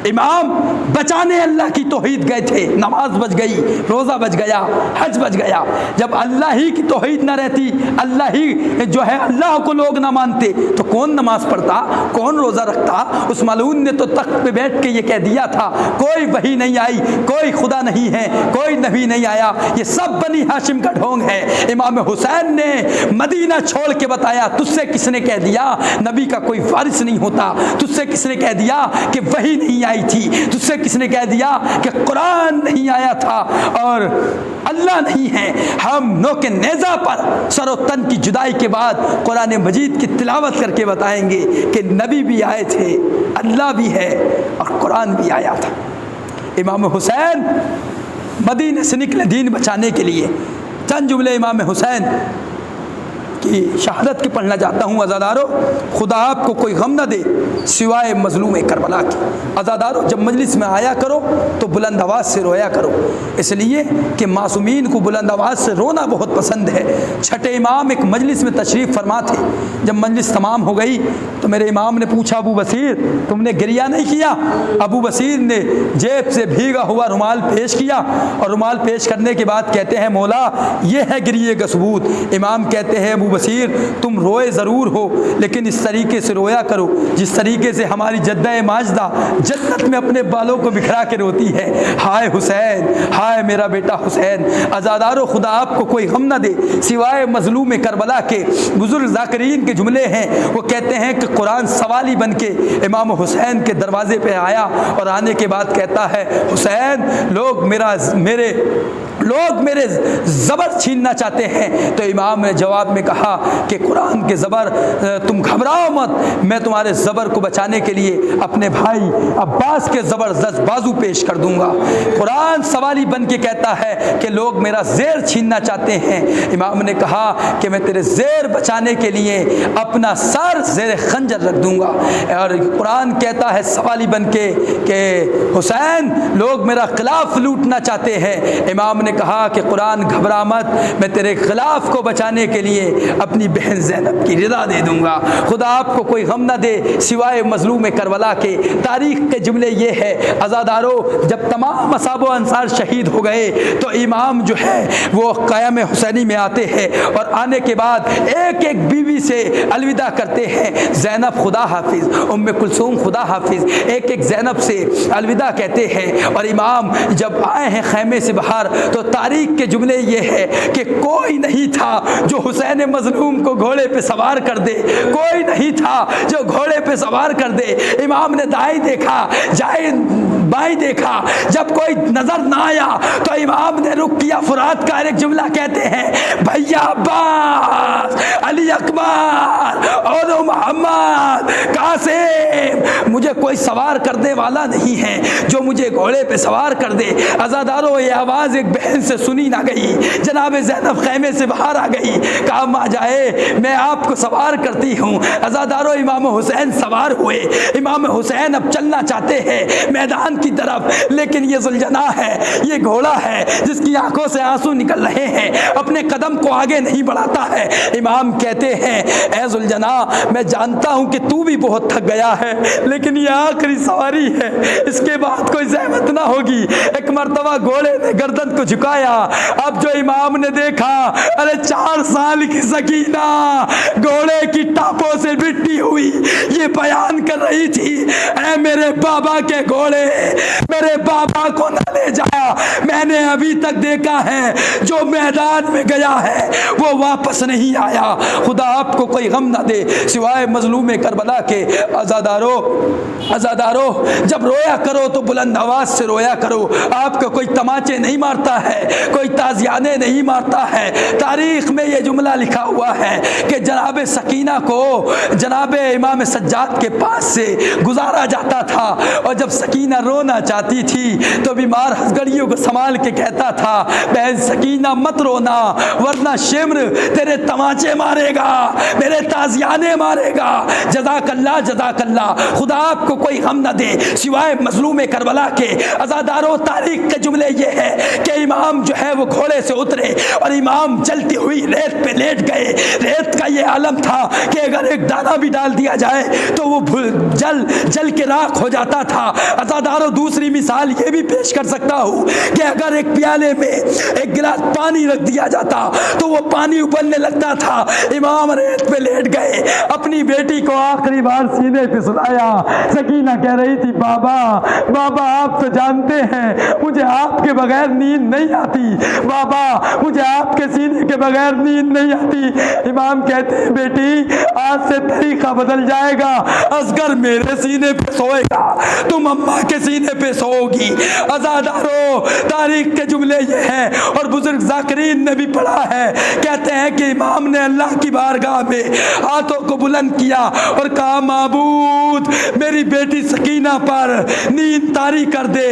Speaker 2: امام بچانے اللہ کی توحید گئے تھے، نماز بچ گئی، روزہ بچ گیا، حج بچ گیا۔ جب اللہ ہی کی توحید نہ رہتی، اللہ ہی جو ہے اللہ کو لوگ نہ مانتے تو کون نماز پڑھتا، کون روزہ رکھتا؟ اس ملعون نے تو تخت پہ بیٹھ کے یہ کہہ دیا تھا کوئی وحی نہیں آئی، کوئی خدا نہیں ہے، کوئی نبی نہیں آیا، یہ سب بنی ہاشم کا ڈھونگ ہے۔ امام حسین نے مدینہ چھوڑ کے بتایا تجھ سے کس نے کہہ دیا نبی کا کوئی وارث نہیں ہوتا، تجھ سے کس نے کہہ دیا کہ وحی نہیں آئی تھی، تجھ سے کس نے کہہ دیا کہ قرآن نہیں آیا تھا اور اللہ نہیں ہے۔ ہم نوک نیزہ پر سر و تن کی جدائی کے بعد قرآن مجید کی تلاوت کر کے بتائیں گے کہ نبی بھی آئے تھے، اللہ بھی ہے اور قرآن بھی آیا تھا۔ امام حسین مدینے سے نکلے دین بچانے کے لیے۔ چند جملے امام حسین کی شہادت کے پڑھنا چاہتا ہوں۔ عزادارو، خدا آپ کو کوئی غم نہ دے سوائے مظلوم کربلا کے۔ عزادارو، جب مجلس میں آیا کرو تو بلند آواز سے رویا کرو، اس لیے کہ معصومین کو بلند آواز سے رونا بہت پسند ہے۔ چھٹے امام ایک مجلس میں تشریف فرما تھے، جب مجلس تمام ہو گئی تو میرے امام نے پوچھا ابو بصیر تم نے گریہ نہیں کیا؟ ابو بصیر نے جیب سے بھیگا ہوا رومال پیش کیا اور رومال پیش کرنے کے بعد کہتے ہیں مولا یہ ہے گریے کا ثبوت۔ امام کہتے ہیں ابو بصیر تم روئے ضرور ہو لیکن اس طریقے سے رویا کرو جس طریقے سے ہماری جدہ ماجدہ جنت میں اپنے بالوں کو بکھرا کے روتی ہے، ہائے حسین، ہائے میرا بیٹا حسین۔ عزادارو خدا آپ کو کوئی غم نہ دے سوائے مظلوم کربلا کے۔ بزرگ ذاکرین کے جملے ہیں، وہ کہتے ہیں کہ قرآن سوالی بن کے امام حسین کے دروازے پہ آیا اور آنے کے بعد کہتا ہے حسین لوگ میرے زبر چھیننا چاہتے ہیں۔ تو امام نے جواب میں کہا کہ قرآن کے زبر تم گھبراؤ مت، میں تمہارے زبر کو بچانے کے لیے اپنے بھائی عباس کے زبردست بازو پیش کر دوں گا۔ قرآن سوالی بن کے کہتا ہے کہ لوگ میرا زیر چھیننا چاہتے ہیں۔ امام نے کہا کہ میں تیرے زیر بچانے کے لیے اپنا سر زیر خنجر رکھ دوں گا۔ اور قرآن کہتا ہے سوالی بن کے کہ حسین لوگ میرا خلاف لوٹنا چاہتے ہیں۔ امام نے کہا کہ قرآن گھبرا مت، میں تیرے خلاف کو بچانے کے لیے اپنی بہن زینب کی رضا دے دوں گا۔ خدا آپ کو کوئی غم نہ دے سوائے مظلوم کربلا کے۔ تاریخ کے جملے یہ ہے عزادارو جب تمام اصحاب و انصار شہید ہو گئے تو امام جو ہے وہ قیام حسینی میں آتے ہیں اور آنے کے بعد ایک ایک بیوی سے الوداع کرتے ہیں۔ زینب خدا حافظ، ام کلثوم خدا حافظ، ایک ایک زینب سے الوداع کہتے ہیں۔ اور امام جب آئے ہیں خیمے سے باہر تو تاریخ کے جملے یہ ہے کہ کوئی نہیں تھا جو حسین مظلوم کو گھوڑے پہ سوار کر دے، کوئی نہیں تھا جو گھوڑے پہ سوار کر دے۔ امام نے دائیں دیکھا، جائیں بائیں دیکھا، جب کوئی نظر نہ آیا تو امام نے رخ کیا فرات کا ایک جملہ کہتے ہیں بھیا عباس، علی اکبر اور محمد قاسم، مجھے کوئی سوار کرنے والا نہیں ہے جو مجھے گھوڑے پہ سوار کر دے۔ عزادارو یہ آواز ایک بہن سے سنی نہ گئی، جناب زینب خیمے سے باہر آ گئی، کہا ماں جائے میں آپ کو سوار کرتی ہوں۔ عزادارو امام حسین سوار ہوئے، امام حسین اب چلنا چاہتے ہیں میدان کی طرف، لیکن یہ ذوالجناح ہے، یہ گھوڑا ہے جس کی آنکھوں سے آنسو نکل رہے ہیں، اپنے قدم کو آگے نہیں بڑھاتا ہے۔ امام کہتے ہیں اے ذوالجناح میں جانتا ہوں کہ تو بھی بہت تھک گیا ہے لیکن یہ آخری سواری ہے، اس کے بعد کوئی زحمت نہ ہوگی۔ ایک مرتبہ گھوڑے نے گردن کو جھکایا، اب جو امام نے دیکھا ارے 4 سال کی سکینہ گھوڑے کی ٹاپوں سے بٹی ہوئی یہ بیان کر رہی تھی اے میرے بابا کے گھوڑے، میرے بابا کو نہ لے جایا، میں نے ابھی تک دیکھا ہے جو میدان میں گیا ہے وہ واپس نہیں آیا۔ خدا آپ کو کوئی غم نہ دے سوائے مظلوم کربلا کے۔ عزادارو جب رویا کرو تو بلند آواز سے رویا کرو، آپ کو کوئی تماچے نہیں مارتا ہے، کوئی تازیانے نہیں مارتا ہے۔ تاریخ میں یہ جملہ لکھا ہوا ہے کہ جناب سکینہ کو جناب امام سجاد کے پاس سے گزارا جاتا تھا اور جب سکینہ رونا چاہتی تھی تو بیمار ہسگڑیوں کو سنبھال کے کہتا تھا بہن سکینہ مت رونا ورنہ شمر تیرے تماچے مارے گا، میرے تازیانے مارے گا۔ جزاک اللہ جزاک اللہ۔ خدا آپ کو کوئی غم نہ دے سوائے مظلوم کربلا کے۔ عزادارو تاریخ کے جملے یہ ہے کہ امام جو ہے وہ گھوڑے سے اترے اور امام جلتی ہوئی ریت پہ لیٹ گئے۔ ریت کا یہ عالم تھا کہ اگر ایک دانہ بھی ڈال دیا جائے تو وہ جل کے راکھ ہو جاتا تھا۔ عزادارو دوسری مثال یہ بھی پیش کر سکتا ہوں کہ اگر ایک پیالے میں ایک گلاس پانی رکھ دیا جاتا تو وہ پانی ابلنے لگتا تھا۔ امام ریت پہ لیٹ گئے، اپنی بیٹی کو آخری بار سینے پہ سلایا۔ سکینہ کہہ رہی تھی بابا بابا آپ تو جانتے ہیں مجھے آپ کے بغیر نیند نہیں آتی، بابا مجھے آپ کے سینے کے بغیر نیند نہیں آتی۔ امام کہتے ہیں بیٹی آج سے طریقہ بدل جائے گا، اصغر میرے سینے پہ سوئے گا، تم اماں کے سینے پہ سو گی۔ عزادارو تاریخ کے جملے یہ ہیں اور بزرگ ذاکرین نے بھی پڑھا ہے، کہتے ہیں کہ امام نے اللہ کی بارگاہ میں ہاتھوں کو بلند کیا اور کہا معبود میری بیٹی سکینہ پر نیند طاری کر دے۔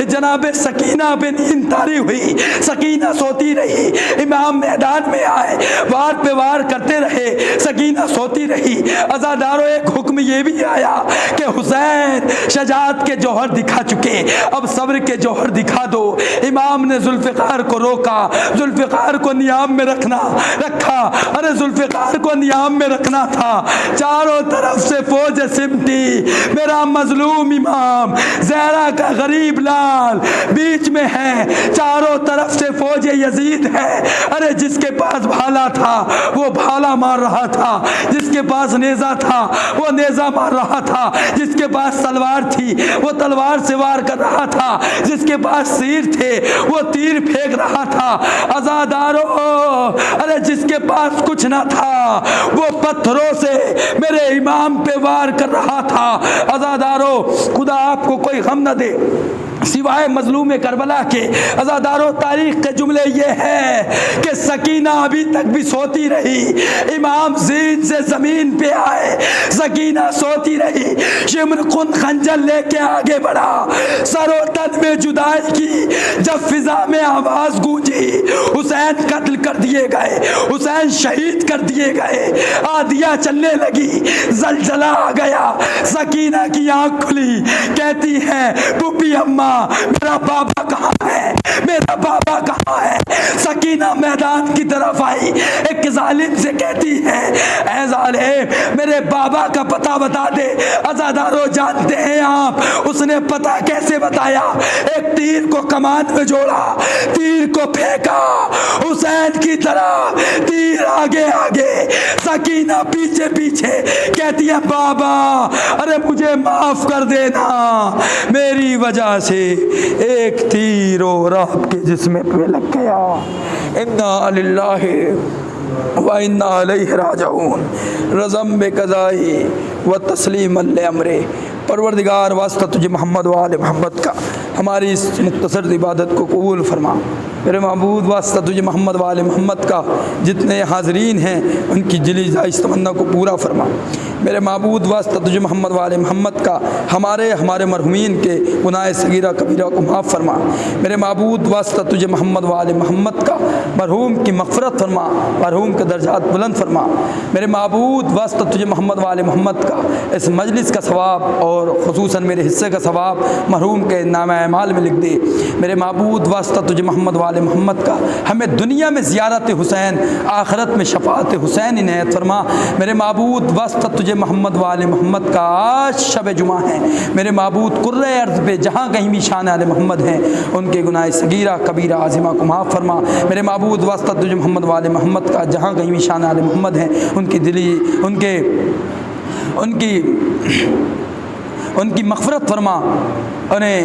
Speaker 2: جناب سکینہ پہ نیند طاری ہوئی، سکینہ سوتی رہی، امام میدان میں آئے، وار پہ وار کرتے رہے، سکینہ سوتی رہی۔ عزادارو ایک حکم یہ بھی آیا کہ حسین شجاعت کے جوہر دکھا چکے، اب صبر کے جوہر دکھا دو۔ امام نے ذوالفقار کو روکا، ذوالفقار کو نیام میں رکھا، ارے ذوالفقار کو نیام میں رکھنا تھا، چاروں طرف سے فوج سمٹی، میرا مظلوم امام زہرا کا غریب لال بیچ میں ہے، چاروں طرف سے فوج یزید ہے، ارے جس کے پاس بھالا تھا وہ بھالا مار رہا تھا، جس کے پاس نیزہ تھا وہ نیزہ مار رہا تھا، جس کے پاس تلوار تھی وہ تلوار سے وار کر رہا تھا، جس کے پاس تیر تھے وہ تیر پھینک رہا تھا۔ عزادارو، ارے جس کے پاس کچھ نہ تھا وہ پتھروں سے میرے امام پہ وار کر رہا تھا۔ عزادارو، خدا آپ کو کوئی غم نہ دے سوائے مظلوم کربلا کے۔ عزادارو، تاریخ کے جملے یہ ہے کہ سکینہ ابھی تک بھی سوتی رہی، امام زین سے زمین پہ آئے، سکینہ سوتی رہی، شمر خون خنجر لے کے آگے بڑھا، سر و تن میں جدائی کی جب فضا میں آواز گونجی، حسین قتل کر دیے گئے، حسین شہید کر دیے گئے، آدیاں چلنے لگی، زلزلہ آ گیا، سکینہ کی آنکھ کھلی، کہتی ہے پھوپھی اماں میرا بابا کہاں ہے، میرا بابا کہاں ہے۔ سکینہ میدان کی طرف آئی، ایک ظالم سے کہتی ہے اے ظالم میرے بابا کا پتہ بتا دے۔ عزادارو، جانتے ہیں آپ اس نے پتہ کیسے بتایا؟ ایک تیر کو کمان میں جوڑا، تیر کو پھینکا حسین کی طرف، تیر آگے آگے، سکینہ پیچھے پیچھے، کہتی ہے بابا ارے مجھے معاف کر دینا، میری وجہ سے ایک تیر اور آپ کے جسم پہ لگ گیا، انا للہ وَإِنَّا عَلَيْهِ رَاجِعُونَ، رضم بقضائی و تسلیم لامرے۔ پروردگار واسطہ تجھے محمد و آل محمد کا ہماری اس مختصر عبادت کو قبول فرما۔ میرے معبود واسطہ تجھے محمد و آل محمد کا جتنے حاضرین ہیں ان کی جلی جائز تمنا کو پورا فرما۔ میرے معبود واسطہ تجھے محمد و آل محمد کا ہمارے مرحومین کے گناہ صغیرہ کبیرہ کو معاف فرما۔ میرے معبود واسطہ تجھے محمد و آل محمد کا مرحوم کی مغفرت فرما، مرحوم کے درجات بلند فرما۔ میرے معبود واسطہ تجھے محمد و آل محمد کا اس مجلس کا ثواب اور خصوصاً میرے حصے کا ثواب مرحوم کے نامہ اعمال میں لکھ دے۔ میرے معبود واسطہ تجھے محمد و آل محمد کا ہمیں دنیا میں زیارت حسین، آخرت میں شفاعت حسین عنایت فرما۔ میرے معبود واسطہ تجھے محمد و آل محمد کا آج شب جمعہ ہے، میرے معبود قرۂ ارض پہ جہاں کہیں بھی شان آل محمد ہیں ان کے گناہ صغیرہ کبیرہ عظیمہ کو معاف فرما۔ میرے معبود واسطہ تجھے محمد و آل محمد کا جہاں کہیں بھی شان آل محمد ہیں ان کی مغفرت فرما، انہیں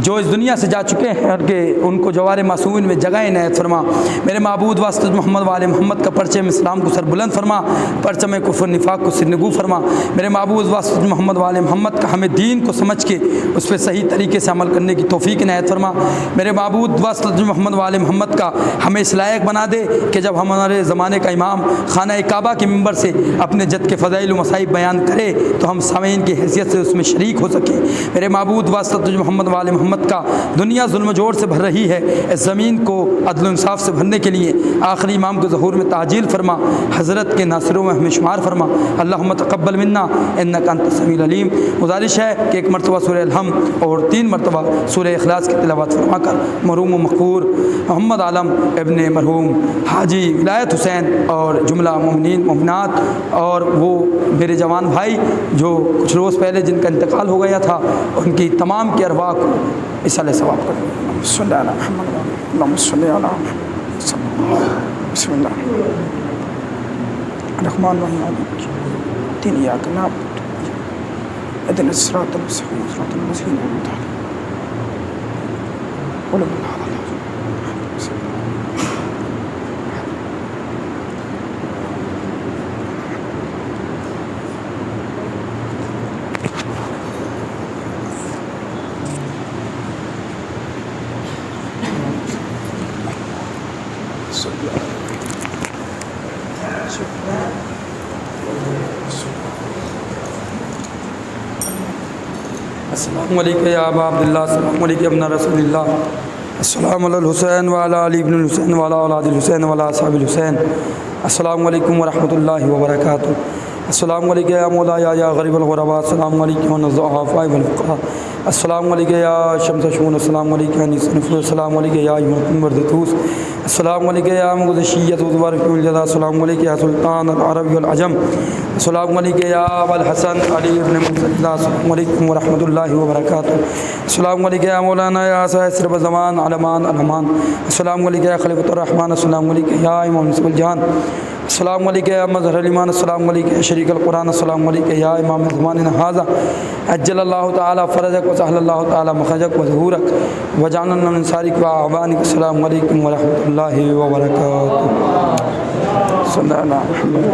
Speaker 2: جو اس دنیا سے جا چکے ہیں اور کہ ان کو جوار معصومین میں جگہ عنایت فرما۔ میرے معبود واسطہ محمد و آل محمد کا پرچم اسلام کو سر بلند فرما، پرچم کفر نفاق کو سرنگو فرما۔ میرے معبود واسطہ محمد و آل محمد کا ہمیں دین کو سمجھ کے اس پہ صحیح طریقے سے عمل کرنے کی توفیق عنایت فرما۔ میرے معبود واسطہ محمد و آل محمد کا ہمیں اس لائق بنا دے کہ جب ہمارے زمانے کا امام خانہ کعبہ کے ممبر سے اپنے جد کے فضائل و مصائب بیان کرے تو ہم سامعین کی حیثیت سے اس میں شریک ہو سکیں۔ میرے معبود واسطہ محمد و آل محمد کا دنیا ظلم و جور سے بھر رہی ہے، اس زمین کو عدل و انصاف سے بھرنے کے لیے آخری امام کے ظہور میں تعجیل فرما، حضرت کے ناصروں میں ہمیں شمار فرما۔ اللہم تقبل منا انک انت السمیع العلیم۔ گزارش ہے کہ ایک مرتبہ سورہ الحم اور 3 مرتبہ سورہ اخلاص کی تلاوت فرما کر مرحوم و مقبور محمد عالم ابن مرحوم حاجی ولایت حسین اور جملہ مومنین مومنات اور وہ میرے جوان بھائی جو کچھ روز پہلے جن کا انتقال ہو گیا تھا ان کی تمام کی ارواح کو اصالہ ثواب کریں۔ صلی اللہ علیہ محمد، اللہم صلی علی محمد، بسم اللہ الرحمن الرحیم، دین ایاک نعبد اهدنا الصراط المستقیم صراط الذین انعمت علیہم غیر المغضوب علیہم۔ السلام علیکم یا ابا عبداللہ، السلام علیکم ابن رسول اللہ، السلام علی الحسین وعلی علی ابن الحسین وعلی اولاد الحسین وعلی اصحاب الحسین، السلام علیکم ورحمۃ اللہ وبرکاتہ۔ السلام علیکم یا مولا یا غریب الغرباء، السلام علیکم الضعفاء والفقراء، السلام علیکم یا شمس شون، السلام علیکم انیس نفوس، السلام علیکم یا مردتوس، السلام علیکم یا مغدشیت ودوار فی الجزا، السلام علیکم یا سلطان العرب والعجم، السلام علیکم یا ابا الحسن علی بن محمد، السلام علیکم ورحمۃ اللہ وبرکاتہ، السلام علیکم یا مولانا یا صاحب زمان علمان علمان، السلام علیکم یا خلیفۃ الرحمن، السلام علیکم یا امام نصب الجہان، السلام علیکم یا مظہر الایمان، السلام علیکم یا شریک القرآن، السلام علیکم یا امام زماننا ھذا، عجل اللہ تعالی فرجک وسہل اللہ تعالی مخرجک وظہورک وجعلنا من سارک واعوانک، السلام علیکم ورحمۃ اللہ وبرکاتہ۔ صلی اللہ علیہ وسلم۔